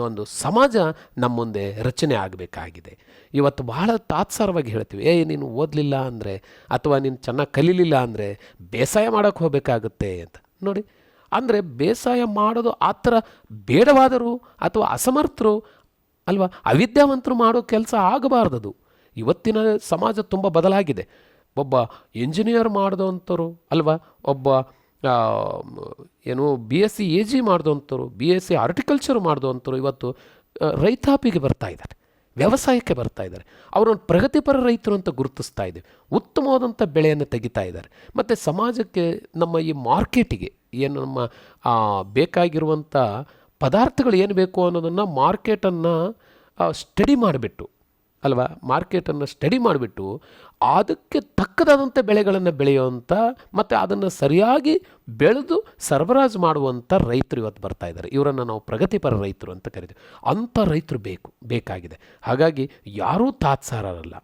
ಒಂದು ಸಮಾಜ ನಮ್ಮ ಮುಂದೆ ರಚನೆ ಆಗಬೇಕಾಗಿದೆ. ಇವತ್ತು ಬಹಳ ತಾತ್ಸಾರವಾಗಿ ಹೇಳ್ತೀವಿ, ನೀನು ಓದಲಿಲ್ಲ ಅಂದರೆ ಅಥವಾ ನೀನು ಚೆನ್ನಾಗಿ ಕಲೀಲಿಲ್ಲ ಅಂದರೆ ಬೇಸಾಯ ಮಾಡೋಕ್ಕೆ ಹೋಗಬೇಕಾಗುತ್ತೆ ಅಂತ. ನೋಡಿ, ಅಂದರೆ ಬೇಸಾಯ ಮಾಡೋದು ಆ ಥರ ಬೇಡವಾದರೂ ಅಥವಾ ಅಸಮರ್ಥರು ಅಲ್ವಾ, ಅವಿದ್ಯಾವಂತರು ಮಾಡೋ ಕೆಲಸ ಆಗಬಾರ್ದದು. ಇವತ್ತಿನ ಸಮಾಜ ತುಂಬ ಬದಲಾಗಿದೆ. ಒಬ್ಬ ಇಂಜಿನಿಯರ್ ಮಾಡಿದಂಥವ್ರು ಅಲ್ವಾ, ಒಬ್ಬ BSc AG ಮಾಡಿದಂಥವ್ರು, BSc ಹಾರ್ಟಿಕಲ್ಚರ್ ಮಾಡಿದಂಥವ್ರು ಇವತ್ತು ರೈತಾಪಿಗೆ ಬರ್ತಾ ಇದ್ದಾರೆ, ವ್ಯವಸಾಯಕ್ಕೆ ಬರ್ತಾ ಇದ್ದಾರೆ. ಅವರನ್ನು ಪ್ರಗತಿಪರ ರೈತರು ಅಂತ ಗುರುತಿಸ್ತಾ ಇದ್ದೀವಿ. ಉತ್ತಮವಾದಂಥ ಬೆಳೆಯನ್ನು ತೆಗಿತಾ ಇದ್ದಾರೆ. ಮತ್ತು ಸಮಾಜಕ್ಕೆ, ನಮ್ಮ ಈ ಮಾರ್ಕೆಟಿಗೆ ಏನು ನಮ್ಮ ಬೇಕಾಗಿರುವಂಥ ಪದಾರ್ಥಗಳು ಏನು ಬೇಕು ಅನ್ನೋದನ್ನು ಮಾರ್ಕೆಟನ್ನು ಸ್ಟಡಿ ಮಾಡಿಬಿಟ್ಟು ಅಲ್ವಾ, ಮಾರ್ಕೆಟನ್ನು ಸ್ಟಡಿ ಮಾಡಿಬಿಟ್ಟು ಅದಕ್ಕೆ ತಕ್ಕದಾದಂಥ ಬೆಳೆಗಳನ್ನು ಬೆಳೆಯುವಂಥ ಮತ್ತು ಅದನ್ನು ಸರಿಯಾಗಿ ಬೆಳೆದು ಸರಬರಾಜು ಮಾಡುವಂಥ ರೈತರು ಇವತ್ತು ಬರ್ತಾ ಇದ್ದಾರೆ. ಇವರನ್ನು ನಾವು ಪ್ರಗತಿಪರ ರೈತರು ಅಂತ ಕರಿತೀವಿ. ಅಂಥ ರೈತರು ಬೇಕಾಗಿದೆ. ಹಾಗಾಗಿ ಯಾರೂ ತಾತ್ಸಾರರಲ್ಲ,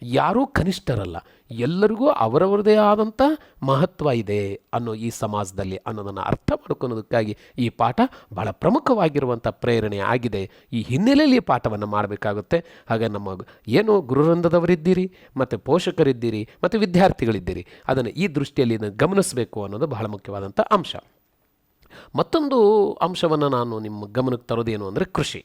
ಯಾರೂ ಕನಿಷ್ಠರಲ್ಲ, ಎಲ್ಲರಿಗೂ ಅವರವರದೇ ಆದಂಥ ಮಹತ್ವ ಇದೆ ಅನ್ನೋ ಈ ಸಮಾಜದಲ್ಲಿ ಅನ್ನೋದನ್ನು ಅರ್ಥ ಮಾಡ್ಕೊಳ್ಳೋದಕ್ಕಾಗಿ ಈ ಪಾಠ ಬಹಳ ಪ್ರಮುಖವಾಗಿರುವಂಥ ಪ್ರೇರಣೆ ಆಗಿದೆ. ಈ ಹಿನ್ನೆಲೆಯಲ್ಲಿ ಈ ಪಾಠವನ್ನು ಮಾಡಬೇಕಾಗುತ್ತೆ. ಹಾಗೆ ನಮ್ಮ ಏನು ಗುರುವೃಂದದವರಿದ್ದೀರಿ, ಮತ್ತು ಪೋಷಕರಿದ್ದೀರಿ, ಮತ್ತು ವಿದ್ಯಾರ್ಥಿಗಳಿದ್ದೀರಿ, ಅದನ್ನು ಈ ದೃಷ್ಟಿಯಲ್ಲಿ ಗಮನಿಸಬೇಕು ಅನ್ನೋದು ಬಹಳ ಮುಖ್ಯವಾದಂಥ ಅಂಶ. ಮತ್ತೊಂದು ಅಂಶವನ್ನು ನಾನು ನಿಮ್ಮ ಗಮನಕ್ಕೆ ತರೋದೇನು ಅಂದರೆ ಕೃಷಿ.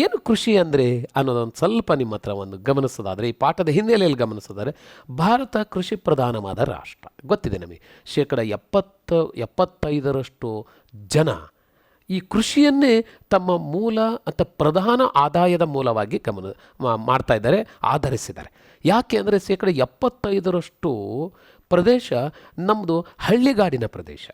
ಏನು ಕೃಷಿ ಅಂದರೆ ಅನ್ನೋದೊಂದು ಸ್ವಲ್ಪ ನಿಮ್ಮ ಹತ್ರ ಒಂದು ಗಮನಿಸೋದಾದರೆ, ಈ ಪಾಠದ ಹಿನ್ನೆಲೆಯಲ್ಲಿ ಗಮನಿಸೋದಾದರೆ, ಭಾರತ ಕೃಷಿ ಪ್ರಧಾನವಾದ ರಾಷ್ಟ್ರ. ಗೊತ್ತಿದೆ ನಮಗೆ, 75% ಜನ ಈ ಕೃಷಿಯನ್ನೇ ತಮ್ಮ ಮೂಲ ಅಥವಾ ಪ್ರಧಾನ ಆದಾಯದ ಮೂಲವಾಗಿ ಮಾಡ್ತಾ ಇದ್ದಾರೆ, ಆಧರಿಸಿದ್ದಾರೆ. ಯಾಕೆ ಅಂದರೆ 75% ಪ್ರದೇಶ ನಮ್ಮದು ಹಳ್ಳಿಗಾಡಿನ ಪ್ರದೇಶ,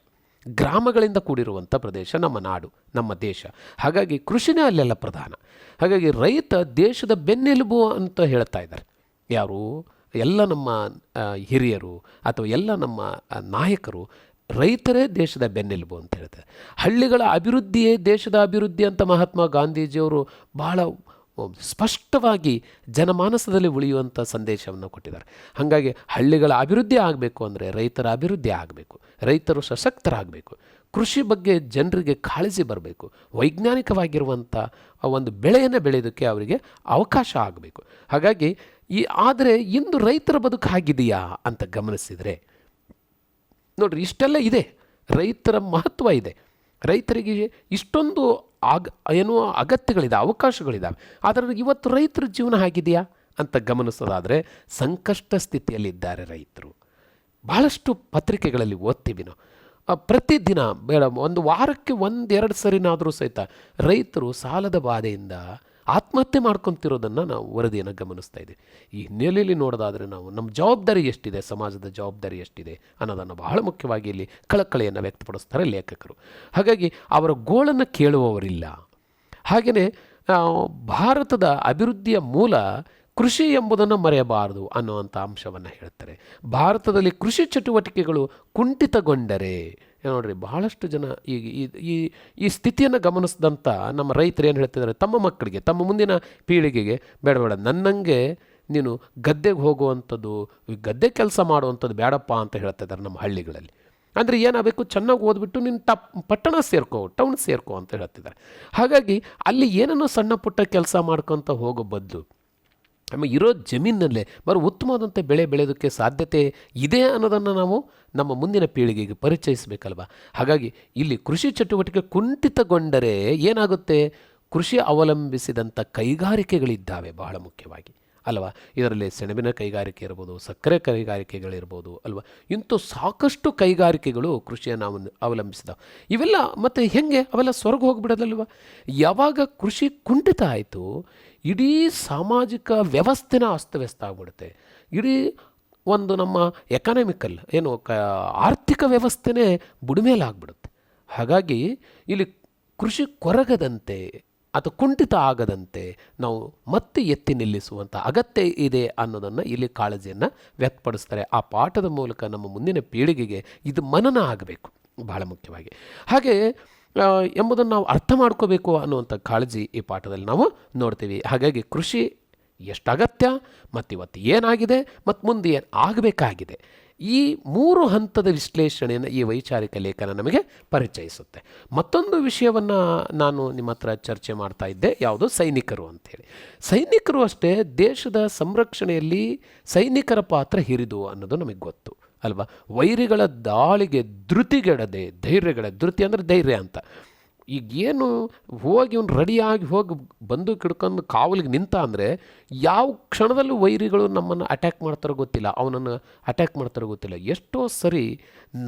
ಗ್ರಾಮಗಳಿಂದ ಕೂಡಿರುವಂಥ ಪ್ರದೇಶ ನಮ್ಮ ನಾಡು, ನಮ್ಮ ದೇಶ. ಹಾಗಾಗಿ ಕೃಷಿನೇ ಅಲ್ಲೆಲ್ಲ ಪ್ರಧಾನ. ಹಾಗಾಗಿ ರೈತ ದೇಶದ ಬೆನ್ನೆಲುಬು ಅಂತ ಹೇಳ್ತಾ ಇದ್ದಾರೆ ಯಾರು? ಎಲ್ಲ ನಮ್ಮ ಹಿರಿಯರು ಅಥವಾ ಎಲ್ಲ ನಮ್ಮ ನಾಯಕರು ರೈತರೇ ದೇಶದ ಬೆನ್ನೆಲುಬು ಅಂತ ಹೇಳ್ತಾರೆ. ಹಳ್ಳಿಗಳ ಅಭಿವೃದ್ಧಿಯೇ ದೇಶದ ಅಭಿವೃದ್ಧಿ ಅಂತ ಮಹಾತ್ಮ ಗಾಂಧೀಜಿಯವರು ಬಹಳ ಸ್ಪಷ್ಟವಾಗಿ ಜನಮಾನಸದಲ್ಲಿ ಉಳಿಯುವಂಥ ಸಂದೇಶವನ್ನು ಕೊಟ್ಟಿದ್ದಾರೆ. ಹಾಗಾಗಿ ಹಳ್ಳಿಗಳ ಅಭಿವೃದ್ಧಿ ಆಗಬೇಕು ಅಂದರೆ ರೈತರ ಅಭಿವೃದ್ಧಿ ಆಗಬೇಕು, ರೈತರು ಸಶಕ್ತರಾಗಬೇಕು, ಕೃಷಿ ಬಗ್ಗೆ ಜನರಿಗೆ ಕಾಳಜಿ ಬರಬೇಕು, ವೈಜ್ಞಾನಿಕವಾಗಿರುವಂಥ ಒಂದು ಬೆಳೆಯನ್ನು ಬೆಳೆಯೋದಕ್ಕೆ ಅವರಿಗೆ ಅವಕಾಶ ಆಗಬೇಕು. ಹಾಗಾಗಿ ಆದರೆ ಇಂದು ರೈತರ ಬದುಕು ಆಗಿದೆಯಾ ಅಂತ ಗಮನಿಸಿದರೆ ನೋಡ್ರಿ, ಇಷ್ಟೆಲ್ಲ ಇದೆ, ರೈತರ ಮಹತ್ವ ಇದೆ, ರೈತರಿಗೆ ಇಷ್ಟೊಂದು ಅಗತ್ಯಗಳಿದೆ, ಅವಕಾಶಗಳಿದ್ದಾವೆ. ಆದರೆ ಇವತ್ತು ರೈತರ ಜೀವನ ಆಗಿದೆಯಾ ಅಂತ ಗಮನಿಸೋದಾದರೆ ಸಂಕಷ್ಟ ಸ್ಥಿತಿಯಲ್ಲಿದ್ದಾರೆ ರೈತರು. ಬಹಳಷ್ಟು ಪತ್ರಿಕೆಗಳಲ್ಲಿ ಓದ್ತೀವಿ ನಾವು, ಪ್ರತಿದಿನ ಬೇಡ ಒಂದು ವಾರಕ್ಕೆ 1-2 ಸರಿನಾದರೂ ಸಹಿತ ರೈತರು ಸಾಲದ ಬಾಧೆಯಿಂದ ಆತ್ಮಹತ್ಯೆ ಮಾಡ್ಕೊತಿರೋದನ್ನು ನಾವು ವರದಿಯನ್ನು ಗಮನಿಸ್ತಾ ಇದ್ದೀವಿ. ಈ ಹಿನ್ನೆಲೆಯಲ್ಲಿ ನೋಡೋದಾದರೆ ನಾವು ನಮ್ಮ ಜವಾಬ್ದಾರಿ ಎಷ್ಟಿದೆ, ಸಮಾಜದ ಜವಾಬ್ದಾರಿ ಎಷ್ಟಿದೆ ಅನ್ನೋದನ್ನು ಬಹಳ ಮುಖ್ಯವಾಗಿ ಇಲ್ಲಿ ಕಳಕಳಿಯನ್ನು ವ್ಯಕ್ತಪಡಿಸ್ತಾರೆ ಲೇಖಕರು. ಹಾಗಾಗಿ ಅವರ ಗೋಳನ್ನು ಕೇಳುವವರಿಲ್ಲ. ಹಾಗೆಯೇ ಭಾರತದ ಅಭಿವೃದ್ಧಿಯ ಮೂಲ ಕೃಷಿ ಎಂಬುದನ್ನು ಮರೆಯಬಾರದು ಅನ್ನುವಂಥ ಅಂಶವನ್ನು ಹೇಳ್ತಾರೆ. ಭಾರತದಲ್ಲಿ ಕೃಷಿ ಚಟುವಟಿಕೆಗಳು ಕುಂಠಿತಗೊಂಡರೆ ನೋಡ್ರಿ, ಬಹಳಷ್ಟು ಜನ ಈ ಸ್ಥಿತಿಯನ್ನು ಗಮನಿಸಿದಂಥ ನಮ್ಮ ರೈತರು ಏನು ಹೇಳ್ತಿದ್ದಾರೆ, ತಮ್ಮ ಮಕ್ಕಳಿಗೆ, ತಮ್ಮ ಮುಂದಿನ ಪೀಳಿಗೆಗೆ ಬೇಡ ನನ್ನಂಗೆ ನೀನು ಗದ್ದೆಗೆ ಹೋಗುವಂಥದ್ದು, ಗದ್ದೆ ಕೆಲಸ ಮಾಡುವಂಥದ್ದು ಬೇಡಪ್ಪ ಅಂತ ಹೇಳ್ತಾ ಇದ್ದಾರೆ ನಮ್ಮ ಹಳ್ಳಿಗಳಲ್ಲಿ. ಅಂದರೆ ಏನಾಗಬೇಕು, ಚೆನ್ನಾಗಿ ಓದ್ಬಿಟ್ಟು ನೀನು ಪಟ್ಟಣ ಸೇರ್ಕೋ, ಟೌನ್ ಸೇರ್ಕೋ ಅಂತ ಹೇಳ್ತಿದ್ದಾರೆ. ಹಾಗಾಗಿ ಅಲ್ಲಿ ಏನನ್ನೋ ಸಣ್ಣ ಪುಟ್ಟ ಕೆಲಸ ಮಾಡ್ಕೊತ ಹೋಗೋ ಬದಲು ನಮ್ಮ ಇರೋ ಜಮೀನಲ್ಲೇ ಉತ್ತಮವಾದಂಥ ಬೆಳೆ ಬೆಳೆಯೋದಕ್ಕೆ ಸಾಧ್ಯತೆ ಇದೆ ಅನ್ನೋದನ್ನು ನಾವು ನಮ್ಮ ಮುಂದಿನ ಪೀಳಿಗೆಗೆ ಪರಿಚಯಿಸಬೇಕಲ್ವ. ಹಾಗಾಗಿ ಇಲ್ಲಿ ಕೃಷಿ ಚಟುವಟಿಕೆ ಕುಂಠಿತಗೊಂಡರೆ ಏನಾಗುತ್ತೆ, ಕೃಷಿ ಅವಲಂಬಿಸಿದಂಥ ಕೈಗಾರಿಕೆಗಳಿದ್ದಾವೆ ಬಹಳ ಮುಖ್ಯವಾಗಿ ಅಲ್ವಾ. ಇದರಲ್ಲಿ ಸೆಣಬಿನ ಕೈಗಾರಿಕೆ ಇರ್ಬೋದು, ಸಕ್ಕರೆ ಕೈಗಾರಿಕೆಗಳಿರ್ಬೋದು ಅಲ್ವಾ. ಇಂಥ ಸಾಕಷ್ಟು ಕೈಗಾರಿಕೆಗಳು ಕೃಷಿಯನ್ನು ಅವಲಂಬಿಸಿದಾವೆ. ಇವೆಲ್ಲ ಮತ್ತು ಹೆಂಗೆ ಅವೆಲ್ಲ ಸ್ವರ್ಗ ಹೋಗಿಬಿಡೋದಲ್ವ. ಯಾವಾಗ ಕೃಷಿ ಕುಂಠಿತ ಆಯಿತು, ಇಡೀ ಸಾಮಾಜಿಕ ವ್ಯವಸ್ಥೆನ ಅಸ್ತವ್ಯಸ್ತ ಆಗ್ಬಿಡುತ್ತೆ. ಇಡೀ ಒಂದು ನಮ್ಮ ಎಕನಾಮಿಕಲ್ ಆರ್ಥಿಕ ವ್ಯವಸ್ಥೆನೇ ಬುಡಮೇಲಾಗ್ಬಿಡುತ್ತೆ. ಹಾಗಾಗಿ ಇಲ್ಲಿ ಕೃಷಿ ಕೊರಗದಂತೆ ಅಥವಾ ಕುಂಠಿತ ಆಗದಂತೆ ನಾವು ಮತ್ತೆ ಎತ್ತಿ ನಿಲ್ಲಿಸುವಂಥ ಅಗತ್ಯ ಇದೆ ಅನ್ನೋದನ್ನು ಇಲ್ಲಿ ಕಾಳಜಿಯನ್ನು ವ್ಯಕ್ತಪಡಿಸ್ತಾರೆ. ಆ ಪಾಠದ ಮೂಲಕ ನಮ್ಮ ಮುಂದಿನ ಪೀಳಿಗೆಗೆ ಇದು ಮನನ ಆಗಬೇಕು ಬಹಳ ಮುಖ್ಯವಾಗಿ. ಹಾಗೆ ಎಂಬುದನ್ನು ನಾವು ಅರ್ಥ ಮಾಡ್ಕೋಬೇಕು ಅನ್ನುವಂಥ ಕಾಳಜಿ ಈ ಪಾಠದಲ್ಲಿ ನಾವು ನೋಡ್ತೀವಿ. ಹಾಗಾಗಿ ಕೃಷಿ ಎಷ್ಟು ಅಗತ್ಯ ಮತ್ತು ಇವತ್ತು ಏನಾಗಿದೆ ಮತ್ತು ಮುಂದೆ ಏನು ಆಗಬೇಕಾಗಿದೆ, ಈ 3 ಹಂತದ ವಿಶ್ಲೇಷಣೆಯನ್ನು ಈ ವೈಚಾರಿಕ ಲೇಖನ ನಮಗೆ ಪರಿಚಯಿಸುತ್ತೆ. ಮತ್ತೊಂದು ವಿಷಯವನ್ನು ನಾನು ನಿಮ್ಮ ಹತ್ರ ಚರ್ಚೆ ಮಾಡ್ತಾ ಇದ್ದೆ, ಯಾವುದು ಸೈನಿಕರು ಅಂಥೇಳಿ. ಸೈನಿಕರು ಅಷ್ಟೇ ದೇಶದ ಸಂರಕ್ಷಣೆಯಲ್ಲಿ ಸೈನಿಕರ ಪಾತ್ರ ಹಿರಿದು ಅನ್ನೋದು ನಮಗೆ ಗೊತ್ತು ಅಲ್ವಾ. ವೈರಿಗಳ ದಾಳಿಗೆ ಧೃತಿಗೆಡದೆ, ಧೈರ್ಯ ಅಂದರೆ ಧೈರ್ಯ ಅಂತ. ಈಗೇನು ಹೋಗಿ ಅವ್ನು ರೆಡಿಯಾಗಿ ಹೋಗಿ ಬಂದು ಕಿಡ್ಕೊಂಡು ಕಾವಲಿಗೆ ನಿಂತ ಅಂದರೆ ಯಾವ ಕ್ಷಣದಲ್ಲೂ ವೈರಿಗಳು ನಮ್ಮನ್ನು ಅಟ್ಯಾಕ್ ಮಾಡ್ತಾರೋ ಗೊತ್ತಿಲ್ಲ, ಅವನನ್ನು ಅಟ್ಯಾಕ್ ಮಾಡ್ತಾರೋ ಗೊತ್ತಿಲ್ಲ. ಎಷ್ಟೋ ಸರಿ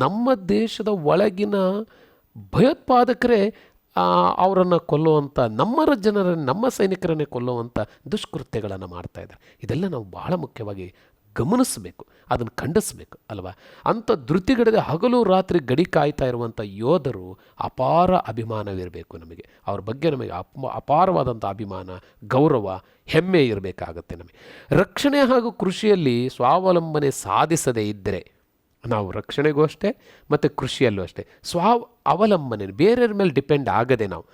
ನಮ್ಮ ದೇಶದ ಒಳಗಿನ ಭಯೋತ್ಪಾದಕರೇ ಅವರನ್ನು ಕೊಲ್ಲುವಂಥ, ನಮ್ಮ ಸೈನಿಕರನ್ನೇ ಕೊಲ್ಲುವಂಥ ದುಷ್ಕೃತ್ಯಗಳನ್ನು ಮಾಡ್ತಾಯಿದ್ದಾರೆ. ಇದೆಲ್ಲ ನಾವು ಬಹಳ ಮುಖ್ಯವಾಗಿ ಗಮನಿಸಬೇಕು, ಅದನ್ನು ಖಂಡಿಸಬೇಕು ಅಲ್ವಾ. ಅಂಥ ಧೃತಿಗಡದೆ ಹಗಲು ರಾತ್ರಿ ಗಡಿ ಕಾಯ್ತಾ ಇರುವಂಥ ಯೋಧರು ಅಪಾರ ಅಭಿಮಾನವಿರಬೇಕು ನಮಗೆ. ಅವ್ರ ಬಗ್ಗೆ ನಮಗೆ ಅಪಾರವಾದಂಥ ಅಭಿಮಾನ, ಗೌರವ, ಹೆಮ್ಮೆ ಇರಬೇಕಾಗತ್ತೆ ನಮಗೆ. ರಕ್ಷಣೆ ಹಾಗೂ ಕೃಷಿಯಲ್ಲಿ ಸ್ವಾವಲಂಬನೆ ಸಾಧಿಸದೇ ಇದ್ದರೆ, ನಾವು ರಕ್ಷಣೆಗೂ ಅಷ್ಟೇ ಮತ್ತು ಕೃಷಿಯಲ್ಲೂ ಅಷ್ಟೇ ಅವಲಂಬನೆ, ಬೇರೆಯವ್ರ ಮೇಲೆ ಡಿಪೆಂಡ್ ಆಗದೆ ನಾವು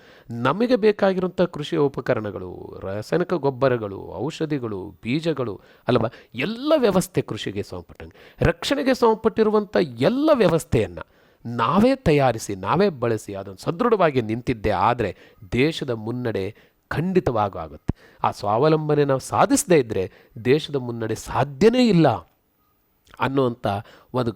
ನಮಗೆ ಬೇಕಾಗಿರುವಂಥ ಕೃಷಿ ಉಪಕರಣಗಳು, ರಾಸಾಯನಿಕ ಗೊಬ್ಬರಗಳು, ಔಷಧಿಗಳು, ಬೀಜಗಳು ಅಲ್ವಾ, ಎಲ್ಲ ವ್ಯವಸ್ಥೆ ಕೃಷಿಗೆ ಸಂಬಂಧಪಟ್ಟಂಗೆ, ರಕ್ಷಣೆಗೆ ಸಂಬಂಧಪಟ್ಟಿರುವಂಥ ಎಲ್ಲ ವ್ಯವಸ್ಥೆಯನ್ನು ನಾವೇ ತಯಾರಿಸಿ ನಾವೇ ಬಳಸಿ ಅದನ್ನು ಸದೃಢವಾಗಿ ನಿಂತಿದ್ದೆ ಆದರೆ ದೇಶದ ಮುನ್ನಡೆ ಖಂಡಿತವಾಗುತ್ತೆ. ಆ ಸ್ವಾವಲಂಬನೆ ನಾವು ಸಾಧಿಸದೇ ಇದ್ದರೆ ದೇಶದ ಮುನ್ನಡೆ ಸಾಧ್ಯನೇ ಇಲ್ಲ ಅನ್ನುವಂಥ ಒಂದು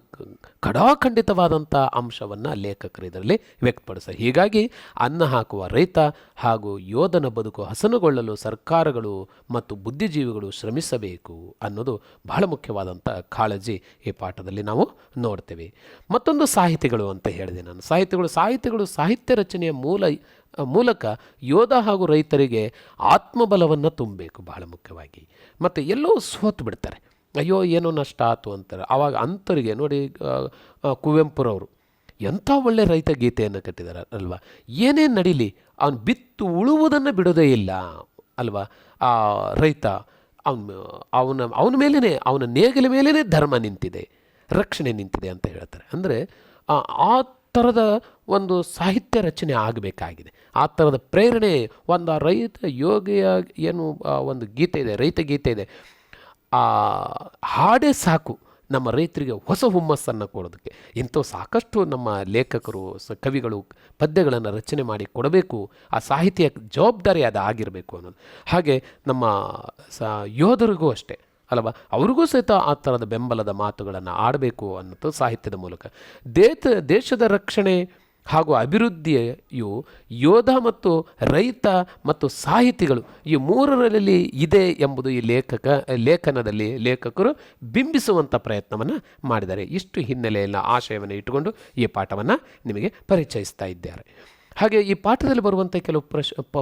ಖಡಾಖಂಡಿತವಾದಂಥ ಅಂಶವನ್ನು ಲೇಖಕರು ಇದರಲ್ಲಿ ವ್ಯಕ್ತಪಡಿಸ್ತಾರೆ. ಹೀಗಾಗಿ ಅನ್ನ ಹಾಕುವ ರೈತ ಹಾಗೂ ಯೋಧನ ಬದುಕು ಹಸನುಗೊಳ್ಳಲು ಸರ್ಕಾರಗಳು ಮತ್ತು ಬುದ್ಧಿಜೀವಿಗಳು ಶ್ರಮಿಸಬೇಕು ಅನ್ನೋದು ಬಹಳ ಮುಖ್ಯವಾದಂಥ ಕಾಳಜಿ ಈ ಪಾಠದಲ್ಲಿ ನಾವು ನೋಡ್ತೇವೆ. ಮತ್ತೊಂದು ಸಾಹಿತಿಗಳು ಅಂತ ಹೇಳಿದೆ ನಾನು. ಸಾಹಿತ್ಯಗಳು ಸಾಹಿತ್ಯ ರಚನೆಯ ಮೂಲಕ ಯೋಧ ಹಾಗೂ ರೈತರಿಗೆ ಆತ್ಮಬಲವನ್ನು ತುಂಬಬೇಕು ಬಹಳ ಮುಖ್ಯವಾಗಿ. ಮತ್ತು ಎಲ್ಲೋ ಸೋತು ಬಿಡ್ತಾರೆ, ಅಯ್ಯೋ ಏನೋ ನಷ್ಟ ಆಯಿತು ಅಂತಾರೆ. ಆವಾಗ ಅಂಥವರಿಗೆ ನೋಡಿ, ಕುವೆಂಪುರವರು ಎಂಥ ಒಳ್ಳೆ ರೈತ ಗೀತೆಯನ್ನು ಕಟ್ಟಿದ್ದಾರೆ ಅಲ್ವಾ. ಏನೇನು ನಡೀಲಿ ಅವನು ಬಿತ್ತು ಉಳುವುದನ್ನು ಬಿಡೋದೇ ಇಲ್ಲ ಅಲ್ವಾ. ಆ ರೈತ ಅವನ ಮೇಲೇ, ಅವನ ನೇಗಿಲ ಮೇಲೇ ಧರ್ಮ ನಿಂತಿದೆ, ರಕ್ಷಣೆ ನಿಂತಿದೆ ಅಂತ ಹೇಳ್ತಾರೆ. ಅಂದರೆ ಆ ಥರದ ಒಂದು ಸಾಹಿತ್ಯ ರಚನೆ ಆಗಬೇಕಾಗಿದೆ. ಆ ಥರದ ಪ್ರೇರಣೆ ಒಂದು ರೈತ ಯೋಗಿಯ ಏನು ಒಂದು ಗೀತೆ ಇದೆ, ರೈತ ಗೀತೆ ಇದೆ, ಆ ಹಾಡೇ ಸಾಕು ನಮ್ಮ ರೈತರಿಗೆ ಹೊಸ ಹುಮ್ಮಸ್ಸನ್ನು ಕೊಡೋದಕ್ಕೆ. ಇಂಥ ಸಾಕಷ್ಟು ನಮ್ಮ ಲೇಖಕರು, ಕವಿಗಳು ಪದ್ಯಗಳನ್ನು ರಚನೆ ಮಾಡಿ ಕೊಡಬೇಕು. ಆ ಸಾಹಿತ್ಯ ಜವಾಬ್ದಾರಿ ಅದು ಆಗಿರಬೇಕು ಅನ್ನೋದು. ಹಾಗೆ ನಮ್ಮ ಯೋಧರಿಗೂ ಅಷ್ಟೇ ಅಲ್ವಾ, ಅವ್ರಿಗೂ ಸಹಿತ ಆ ಥರದ ಬೆಂಬಲದ ಮಾತುಗಳನ್ನು ಆಡಬೇಕು ಅನ್ನೋದು ಸಾಹಿತ್ಯದ ಮೂಲಕ. ದೇಶದ ರಕ್ಷಣೆ ಹಾಗೂ ಅಭಿವೃದ್ಧಿಯು ಯೋಧ ಮತ್ತು ರೈತ ಮತ್ತು ಸಾಹಿತಿಗಳು ಈ 3ರಲ್ಲಿ ಇದೆ ಎಂಬುದು ಈ ಲೇಖನದಲ್ಲಿ ಲೇಖಕರು ಬಿಂಬಿಸುವಂಥ ಪ್ರಯತ್ನವನ್ನು ಮಾಡಿದ್ದಾರೆ. ಇಷ್ಟು ಹಿನ್ನೆಲೆಯ ಆಶಯವನ್ನು ಇಟ್ಟುಕೊಂಡು ಈ ಪಾಠವನ್ನು ನಿಮಗೆ ಪರಿಚಯಿಸ್ತಾ ಇದ್ದಾರೆ. ಹಾಗೆ ಈ ಪಾಠದಲ್ಲಿ ಬರುವಂಥ ಕೆಲವು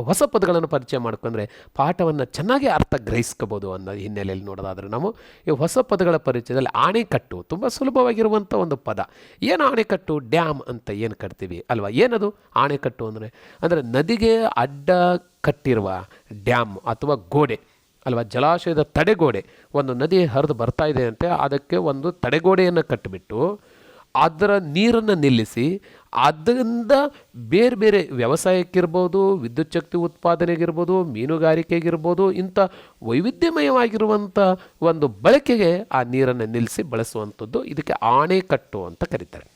ಹೊಸ ಪದಗಳನ್ನು ಪರಿಚಯ ಮಾಡ್ಕೊಂಡ್ರೆ ಪಾಠವನ್ನು ಚೆನ್ನಾಗಿ ಅರ್ಥ ಗ್ರಹಿಸ್ಕೋಬೋದು ಅನ್ನೋ ಹಿನ್ನೆಲೆಯಲ್ಲಿ ನೋಡೋದಾದರೆ ನಾವು ಈ ಹೊಸ ಪದಗಳ ಪರಿಚಯದಲ್ಲಿ ಆಣೆಕಟ್ಟು ತುಂಬ ಸುಲಭವಾಗಿರುವಂಥ ಒಂದು ಪದ. ಏನು ಆಣೆಕಟ್ಟು? ಡ್ಯಾಮ್ ಅಂತ ಏನು ಕಟ್ತೀವಿ ಅಲ್ವಾ. ಏನದು ಆಣೆಕಟ್ಟು ಅಂದರೆ ನದಿಗೆ ಅಡ್ಡ ಕಟ್ಟಿರುವ ಡ್ಯಾಮ್ ಅಥವಾ ಗೋಡೆ ಅಲ್ವಾ, ಜಲಾಶಯದ ತಡೆಗೋಡೆ. ಒಂದು ನದಿ ಹರಿದು ಬರ್ತಾ ಇದೆ ಅಂತೆ, ಅದಕ್ಕೆ ಒಂದು ತಡೆಗೋಡೆಯನ್ನು ಕಟ್ಟಿಬಿಟ್ಟು ಅದರ ನೀರನ್ನು ನಿಲ್ಲಿಸಿ ಅದರಿಂದ ಬೇರೆ ಬೇರೆ ವ್ಯವಸಾಯಕ್ಕಿರ್ಬೋದು, ವಿದ್ಯುತ್ ಶಕ್ತಿ ಉತ್ಪಾದನೆಗಿರ್ಬೋದು, ಮೀನುಗಾರಿಕೆಗಿರ್ಬೋದು, ಇಂಥ ವೈವಿಧ್ಯಮಯವಾಗಿರುವಂಥ ಒಂದು ಬಳಕೆಗೆ ಆ ನೀರನ್ನು ನಿಲ್ಲಿಸಿ ಬಳಸುವಂಥದ್ದು. ಇದಕ್ಕೆ ಆಣೆಕಟ್ಟು ಅಂತ ಕರೀತಾರೆ.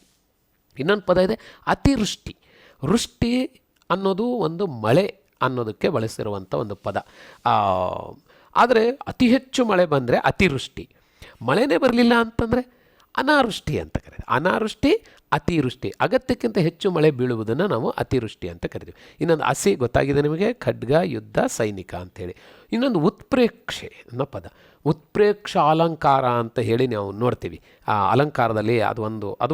ಇನ್ನೊಂದು ಪದ ಇದೆ ಅತಿವೃಷ್ಟಿ. ವೃಷ್ಟಿ ಅನ್ನೋದು ಒಂದು ಮಳೆ ಅನ್ನೋದಕ್ಕೆ ಬಳಸಿರುವಂಥ ಒಂದು ಪದ. ಆದರೆ ಅತಿ ಹೆಚ್ಚು ಮಳೆ ಬಂದರೆ ಅತಿವೃಷ್ಟಿ, ಮಳೆನೇ ಬರಲಿಲ್ಲ ಅಂತಂದರೆ ಅನಾವೃಷ್ಟಿ ಅಂತ ಕರೀತಾರೆ. ಅನಾವೃಷ್ಟಿ, ಅತಿವೃಷ್ಟಿ, ಅಗತ್ಯಕ್ಕಿಂತ ಹೆಚ್ಚು ಮಳೆ ಬೀಳುವುದನ್ನು ನಾವು ಅತಿವೃಷ್ಟಿ ಅಂತ ಕರಿತೀವಿ. ಇನ್ನೊಂದು ಹಸಿ ಗೊತ್ತಾಗಿದೆ ನಿಮಗೆ, ಖಡ್ಗ, ಯುದ್ಧ, ಸೈನಿಕ ಅಂಥೇಳಿ. ಇನ್ನೊಂದು ಉತ್ಪ್ರೇಕ್ಷೆ ಅನ್ನೋ ಪದ. ಉತ್ಪ್ರೇಕ್ಷ ಅಲಂಕಾರ ಅಂತ ಹೇಳಿ ನಾವು ನೋಡ್ತೀವಿ. ಆ ಅಲಂಕಾರದಲ್ಲಿ ಅದು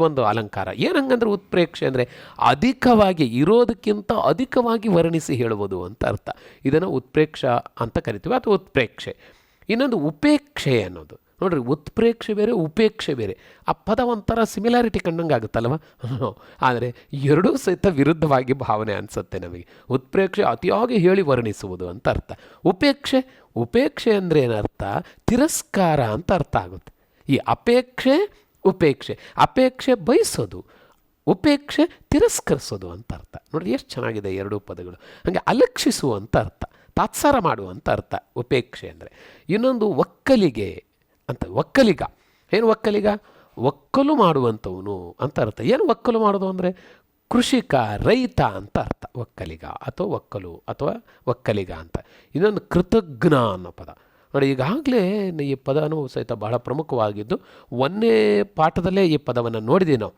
ಒಂದು ಅಲಂಕಾರ. ಏನಂಗಂದ್ರೆ ಉತ್ಪ್ರೇಕ್ಷೆ ಅಂದರೆ ಅಧಿಕವಾಗಿ, ಇರೋದಕ್ಕಿಂತ ಅಧಿಕವಾಗಿ ವರ್ಣಿಸಿ ಹೇಳುವುದು ಅಂತ ಅರ್ಥ. ಇದನ್ನು ಉತ್ಪ್ರೇಕ್ಷ ಅಂತ ಕರಿತೀವಿ ಅಥವಾ ಉತ್ಪ್ರೇಕ್ಷೆ. ಇನ್ನೊಂದು ಉಪೇಕ್ಷೆ ಅನ್ನೋದು. ನೋಡ್ರಿ, ಉತ್ಪ್ರೇಕ್ಷೆ ಬೇರೆ, ಉಪೇಕ್ಷೆ ಬೇರೆ. ಆ ಪದ ಒಂಥರ ಸಿಮಿಲಾರಿಟಿ ಕಂಡಂಗೆ ಆಗುತ್ತಲ್ವ. ಆದರೆ ಎರಡೂ ಸಹಿತ ವಿರುದ್ಧವಾಗಿ ಭಾವನೆ ಅನಿಸುತ್ತೆ ನಮಗೆ. ಉತ್ಪ್ರೇಕ್ಷೆ ಅತಿಯಾಗಿ ಹೇಳಿ ವರ್ಣಿಸುವುದು ಅಂತ ಅರ್ಥ. ಉಪೇಕ್ಷೆ ಅಂದರೆ ಏನರ್ಥ? ತಿರಸ್ಕಾರ ಅಂತ ಅರ್ಥ ಆಗುತ್ತೆ. ಈ ಅಪೇಕ್ಷೆ, ಉಪೇಕ್ಷೆ. ಅಪೇಕ್ಷೆ ಬಯಸೋದು, ಉಪೇಕ್ಷೆ ತಿರಸ್ಕರಿಸೋದು ಅಂತ ಅರ್ಥ. ನೋಡಿರಿ ಎಷ್ಟು ಚೆನ್ನಾಗಿದೆ ಎರಡೂ ಪದಗಳು. ಹಾಗೆ ಅಲಕ್ಷಿಸುವಂಥ ಅರ್ಥ, ತಾತ್ಸಾರ ಮಾಡುವಂಥ ಅರ್ಥ ಉಪೇಕ್ಷೆ ಅಂದರೆ. ಇನ್ನೊಂದು ಒಕ್ಕಲಿಗೆ ಅಂತ. ಒಕ್ಕಲಿಗ ಏನು? ಒಕ್ಕಲಿಗ ಒಕ್ಕಲು ಮಾಡುವಂಥವನು ಅಂತ ಅರ್ಥ. ಏನು ಒಕ್ಕಲು ಮಾಡೋದು ಅಂದರೆ ಕೃಷಿಕ, ರೈತ ಅಂತ ಅರ್ಥ. ಒಕ್ಕಲಿಗ ಅಥವಾ ಒಕ್ಕಲು ಅಥವಾ ಒಕ್ಕಲಿಗ ಅಂತ. ಇನ್ನೊಂದು ಕೃತಜ್ಞ ಅನ್ನೋ ಪದ. ನೋಡಿ, ಈಗಾಗಲೇ ಈ ಪದನೂ ಸಹಿತ ಬಹಳ ಪ್ರಮುಖವಾಗಿದ್ದು, ಒಂದನೇ ಪಾಠದಲ್ಲೇ ಈ ಪದವನ್ನು ನೋಡಿದ್ದೀವಿ ನಾವು.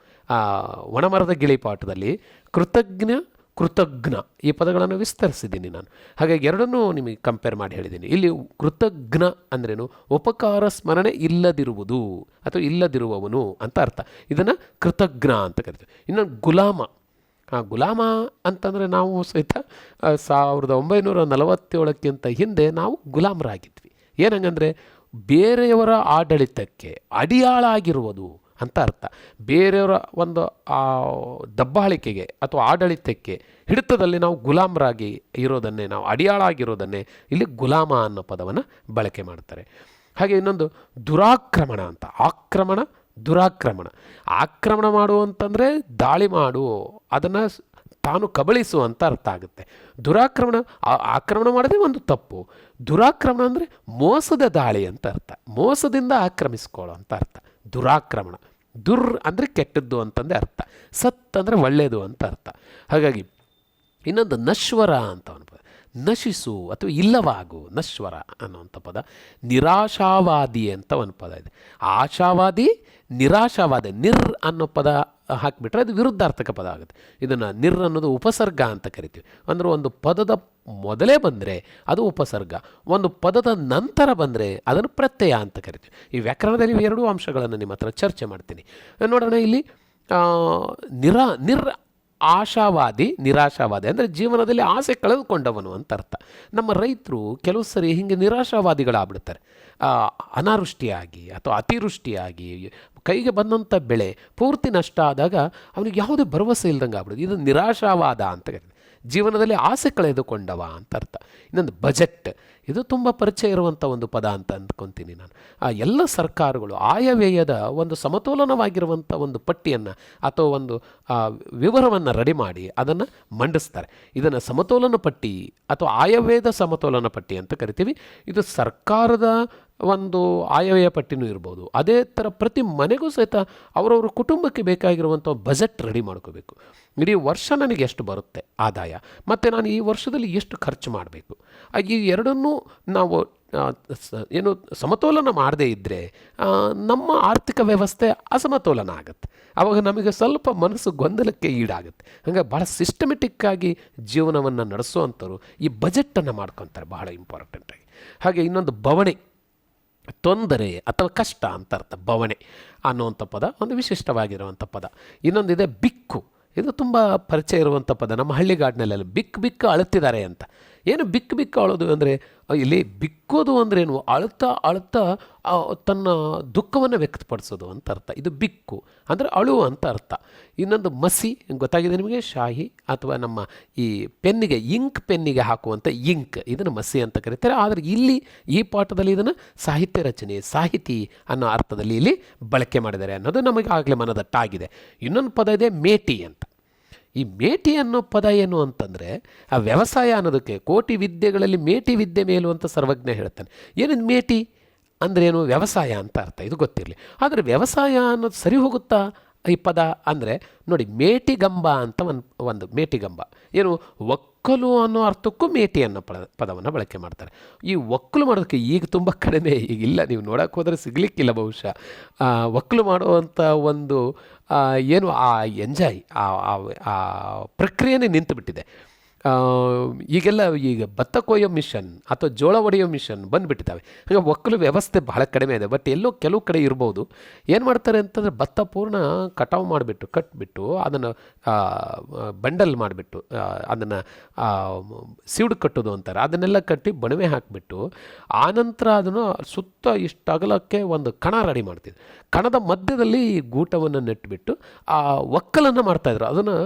ಒಣಮರದ ಗಿಳಿ ಪಾಠದಲ್ಲಿ ಕೃತಜ್ಞ ಈ ಪದಗಳನ್ನು ವಿಸ್ತರಿಸಿದ್ದೀನಿ ನಾನು. ಹಾಗಾಗಿ ಎರಡನ್ನೂ ನಿಮಗೆ ಕಂಪೇರ್ ಮಾಡಿ ಹೇಳಿದ್ದೀನಿ. ಇಲ್ಲಿ ಕೃತಜ್ಞ ಅಂದ್ರೇನು? ಉಪಕಾರ ಸ್ಮರಣೆ ಇಲ್ಲದಿರುವುದು ಅಥವಾ ಇಲ್ಲದಿರುವವನು ಅಂತ ಅರ್ಥ. ಇದನ್ನು ಕೃತಜ್ಞ ಅಂತ ಕರಿತೀವಿ. ಇನ್ನೊಂದು ಗುಲಾಮ ಅಂತಂದರೆ ನಾವು ಸಹಿತ 1947ಕ್ಕಿಂತ ಹಿಂದೆ ನಾವು ಗುಲಾಮರಾಗಿದ್ವಿ. ಏನಂಗಂದರೆ ಬೇರೆಯವರ ಆಡಳಿತಕ್ಕೆ ಅಡಿಯಾಳಾಗಿರುವುದು ಅಂತ ಅರ್ಥ. ಬೇರೆಯವರ ಒಂದು ದಬ್ಬಾಳಿಕೆಗೆ ಅಥವಾ ಆಡಳಿತಕ್ಕೆ ಹಿಡಿತದಲ್ಲಿ ನಾವು ಗುಲಾಮರಾಗಿ ಇರೋದನ್ನೇ, ನಾವು ಅಡಿಯಾಳಾಗಿರೋದನ್ನೇ ಇಲ್ಲಿ ಗುಲಾಮ ಅನ್ನೋ ಪದವನ್ನು ಬಳಕೆ ಮಾಡ್ತಾರೆ. ಹಾಗೆ ಇನ್ನೊಂದು ದುರಾಕ್ರಮಣ ಅಂತ. ಆಕ್ರಮಣ ಮಾಡುವಂತಂದರೆ ದಾಳಿ ಮಾಡು, ಅದನ್ನು ತಾನು ಕಬಳಿಸು ಅಂತ ಅರ್ಥ ಆಗುತ್ತೆ. ಆಕ್ರಮಣ ಮಾಡೋದೇ ಒಂದು ತಪ್ಪು. ದುರಾಕ್ರಮಣ ಅಂದರೆ ಮೋಸದ ದಾಳಿ ಅಂತ ಅರ್ಥ. ಮೋಸದಿಂದ ಆಕ್ರಮಿಸ್ಕೊಳ್ಳೋ ಅಂತ ಅರ್ಥ ದುರಾಕ್ರಮಣ. ಅಂದರೆ ಕೆಟ್ಟದ್ದು ಅಂತಂದೇ ಅರ್ಥ. ಸತ್ ಅಂದರೆ ಒಳ್ಳೆಯದು ಅಂತ ಅರ್ಥ. ಹಾಗಾಗಿ ಇನ್ನೊಂದು ನಶ್ವರ ಅಂತ ಒಂದು ಪದ. ನಶಿಸು ಅಥವಾ ಇಲ್ಲವಾಗು, ನಶ್ವರ ಅನ್ನುವಂಥ ಪದ. ನಿರಾಶಾವಾದಿ ಅಂತ ಒಂದು ಪದ ಇದೆ. ಆಶಾವಾದಿ, ನಿರಾಶಾವಾದಿ. ಅನ್ನೋ ಪದ ಹಾಕಿಬಿಟ್ರೆ ಅದು ವಿರುದ್ಧಾರ್ಥಕ ಪದ ಆಗುತ್ತೆ. ಇದನ್ನು ಅನ್ನೋದು ಉಪಸರ್ಗ ಅಂತ ಕರಿತೀವಿ. ಅಂದರೆ ಒಂದು ಪದದ ಮೊದಲೇ ಬಂದರೆ ಅದು ಉಪಸರ್ಗ, ಒಂದು ಪದದ ನಂತರ ಬಂದರೆ ಅದನ್ನು ಪ್ರತ್ಯಯ ಅಂತ ಕರಿತೀವಿ. ಈ ವ್ಯಾಕರಣದಲ್ಲಿ ಎರಡೂ ಅಂಶಗಳನ್ನು ನಿಮ್ಮ ಹತ್ರ ಚರ್ಚೆ ಮಾಡ್ತೀನಿ. ನೋಡೋಣ ಇಲ್ಲಿ. ಆಶಾವಾದಿ, ನಿರಾಶಾವಾದಿ ಅಂದರೆ ಜೀವನದಲ್ಲಿ ಆಸೆ ಕಳೆದುಕೊಂಡವನು ಅಂತ ಅರ್ಥ. ನಮ್ಮ ರೈತರು ಕೆಲವು ಸರಿ ಹೀಗೆ ನಿರಾಶಾವಾದಿಗಳಾಗ್ಬಿಡ್ತಾರೆ. ಅನಾವೃಷ್ಟಿಯಾಗಿ ಅಥವಾ ಅತಿವೃಷ್ಟಿಯಾಗಿ ಕೈಗೆ ಬಂದಂಥ ಬೆಳೆ ಪೂರ್ತಿ ನಷ್ಟ ಆದಾಗ ಅವನಿಗೆ ಯಾವುದೇ ಭರವಸೆ ಇಲ್ದಂಗೆ ಆಗ್ಬಿಡೋದು. ಇದು ನಿರಾಶಾವಾದ ಅಂತ ಕರೀತಾರೆ. ಜೀವನದಲ್ಲಿ ಆಸೆ ಕಳೆದುಕೊಂಡವ ಅಂತ ಅರ್ಥ. ಇನ್ನೊಂದು ಬಜೆಟ್. ಇದು ತುಂಬ ಪರಿಚಯ ಇರುವಂಥ ಒಂದು ಪದ ಅಂತ ಅಂದ್ಕೊತೀನಿ ನಾನು. ಎಲ್ಲ ಸರ್ಕಾರಗಳು ಆಯವ್ಯಯದ ಒಂದು ಸಮತೋಲನವಾಗಿರುವಂಥ ಒಂದು ಪಟ್ಟಿಯನ್ನು ಅಥವಾ ಒಂದು ವಿವರವನ್ನು ರೆಡಿ ಮಾಡಿ ಅದನ್ನು ಮಂಡಿಸ್ತಾರೆ. ಇದನ್ನು ಸಮತೋಲನ ಪಟ್ಟಿ ಅಥವಾ ಆಯವ್ಯಯದ ಸಮತೋಲನ ಪಟ್ಟಿ ಅಂತ ಕರಿತೀವಿ. ಇದು ಸರ್ಕಾರದ ಒಂದು ಆಯವ್ಯಯ ಪಟ್ಟಿನೂ ಇರ್ಬೋದು. ಅದೇ ಥರ ಪ್ರತಿ ಮನೆಗೂ ಸಹಿತ ಅವರವ್ರ ಕುಟುಂಬಕ್ಕೆ ಬೇಕಾಗಿರುವಂಥ ಬಜೆಟ್ ರೆಡಿ ಮಾಡ್ಕೋಬೇಕು. ಇಡೀ ವರ್ಷ ನನಗೆ ಎಷ್ಟು ಬರುತ್ತೆ ಆದಾಯ, ಮತ್ತು ನಾನು ಈ ವರ್ಷದಲ್ಲಿ ಎಷ್ಟು ಖರ್ಚು ಮಾಡಬೇಕು, ಈ ಎರಡನ್ನೂ ನಾವು ಸಮತೋಲನ ಮಾಡದೇ ಇದ್ದರೆ ನಮ್ಮ ಆರ್ಥಿಕ ವ್ಯವಸ್ಥೆ ಅಸಮತೋಲನ ಆಗುತ್ತೆ. ಆವಾಗ ನಮಗೆ ಸ್ವಲ್ಪ ಮನಸ್ಸು ಗೊಂದಲಕ್ಕೆ ಈಡಾಗುತ್ತೆ. ಹಾಗಾಗಿ ಭಾಳ ಸಿಸ್ಟಮೆಟಿಕ್ಕಾಗಿ ಜೀವನವನ್ನು ನಡೆಸುವಂಥವ್ರು ಈ ಬಜೆಟನ್ನು ಮಾಡ್ಕೊತಾರೆ, ಬಹಳ ಇಂಪಾರ್ಟೆಂಟಾಗಿ. ಹಾಗೆ ಇನ್ನೊಂದು ಬವಣೆ, ತೊಂದರೆ ಅಥವಾ ಕಷ್ಟ ಅಂತ ಅರ್ಥ. ಬವಣೆ ಅನ್ನುವಂಥ ಪದ ಒಂದು ವಿಶಿಷ್ಟವಾಗಿರುವಂಥ ಪದ. ಇನ್ನೊಂದಿದೆ ಬಿಕ್ಕು. ಇದು ತುಂಬ ಪರಿಚಯ ಇರುವಂಥ ಪದ. ನಮ್ಮ ಹಳ್ಳಿಗಾಡಿನಲ್ಲೆಲ್ಲ ಬಿಕ್ಕು ಅಳುತ್ತಿದ್ದಾರೆ ಅಂತ. ಏನು ಬಿಕ್ಕು ಅಳೋದು ಅಂದರೆ, ಇಲ್ಲಿ ಬಿಕ್ಕೋದು ಅಂದ್ರೇನು? ಅಳುತ್ತಾ ತನ್ನ ದುಃಖವನ್ನು ವ್ಯಕ್ತಪಡಿಸೋದು ಅಂತ ಅರ್ಥ. ಇದು ಬಿಕ್ಕು ಅಂದರೆ ಅಳು ಅಂತ ಅರ್ಥ. ಇನ್ನೊಂದು ಮಸಿ, ಗೊತ್ತಾಗಿದೆ ನಿಮಗೆ, ಶಾಹಿ ಅಥವಾ ನಮ್ಮ ಈ ಪೆನ್ನಿಗೆ, ಪೆನ್ನಿಗೆ ಹಾಕುವಂಥ ಇಂಕ್, ಇದನ್ನು ಮಸಿ ಅಂತ ಕರೀತಾರೆ. ಆದರೆ ಇಲ್ಲಿ ಈ ಪಾಠದಲ್ಲಿ ಇದನ್ನು ಸಾಹಿತ್ಯ ರಚನೆ, ಸಾಹಿತಿ ಅನ್ನೋ ಅರ್ಥದಲ್ಲಿ ಇಲ್ಲಿ ಬಳಕೆ ಮಾಡಿದ್ದಾರೆ ಅನ್ನೋದು ನಮಗೆ ಆಗಲೇ ಮನದಟ್ಟಾಗಿದೆ. ಇನ್ನೊಂದು ಪದ ಇದೆ ಮೇಟಿ ಅಂತ. ಈ ಮೇಟಿ ಅನ್ನೋ ಪದ ಏನು ಅಂತಂದರೆ, ಆ ವ್ಯವಸಾಯ ಅನ್ನೋದಕ್ಕೆ ಕೋಟಿ ವಿದ್ಯೆಗಳಲ್ಲಿ ಮೇಟಿ ವಿದ್ಯೆ ಮೇಲು ಅಂತ ಸರ್ವಜ್ಞ ಹೇಳ್ತಾನೆ. ಏನಿದು ಮೇಟಿ ಅಂದ್ರೇನು? ವ್ಯವಸಾಯ ಅಂತ ಅರ್ಥ. ಇದು ಗೊತ್ತಿರಲಿ. ಆದರೆ ವ್ಯವಸಾಯ ಅನ್ನೋದು ಸರಿ ಹೋಗುತ್ತಾ ಈ ಪದ ಅಂದರೆ? ನೋಡಿ, ಮೇಟಿಗಂಬ ಅಂತ ಒಂದು ಮೇಟಿಗಂಬ ಏನು? ಒಕ್ಕಲು ಅನ್ನೋ ಅರ್ಥಕ್ಕೂ ಮೇಟಿ ಅನ್ನೋ ಪದವನ್ನು ಬಳಕೆ ಮಾಡ್ತಾರೆ. ಈ ಒಕ್ಕಲು ಮಾಡೋದಕ್ಕೆ ಈಗ ತುಂಬ ಕಡಿಮೆ, ಈಗಿಲ್ಲ, ನೀವು ನೋಡೋಕೆ ಹೋದರೆ ಸಿಗಲಿಕ್ಕಿಲ್ಲ ಬಹುಶಃ. ಒಕ್ಕಲು ಮಾಡುವಂಥ ಒಂದು ಏನು ಆ ಎಂಜಾಯ್, ಆ ಪ್ರಕ್ರಿಯೆನೇ ನಿಂತು ಬಿಟ್ಟಿದೆ. ಈಗೆಲ್ಲ ಈಗ ಭತ್ತ ಕೊಯ್ಯೋ ಮಿಷನ್ ಅಥವಾ ಜೋಳ ಹೊಡೆಯೋ ಮಿಷನ್ ಬಂದುಬಿಟ್ಟಿದ್ದಾವೆ. ಹಾಗೆ ಒಕ್ಕಲು ವ್ಯವಸ್ಥೆ ಬಹಳ ಕಡಿಮೆ ಇದೆ. ಬಟ್ ಎಲ್ಲೋ ಕೆಲವು ಕಡೆ ಇರ್ಬೋದು. ಏನು ಮಾಡ್ತಾರೆ ಅಂತಂದರೆ ಭತ್ತ ಪೂರ್ಣ ಕಟಾವು ಮಾಡಿಬಿಟ್ಟು ಕಟ್ಬಿಟ್ಟು ಅದನ್ನು ಬಂಡಲ್ ಮಾಡಿಬಿಟ್ಟು ಅದನ್ನು ಸೀಡು ಕಟ್ಟೋದು ಅಂತಾರೆ, ಅದನ್ನೆಲ್ಲ ಕಟ್ಟಿ ಬಣವೆ ಹಾಕಿಬಿಟ್ಟು ಆನಂತರ ಅದನ್ನು ಸುತ್ತ ಇಷ್ಟು ಅಗಲಕ್ಕೆ ಒಂದು ಕಣ ರೆಡಿ ಮಾಡ್ತಿದ್ರು. ಕಣದ ಮಧ್ಯದಲ್ಲಿ ಗೂಟವನ್ನು ನೆಟ್ಟುಬಿಟ್ಟು ಆ ಒಕ್ಕಲನ್ನು ಮಾಡ್ತಾಯಿದ್ರು. ಅದನ್ನು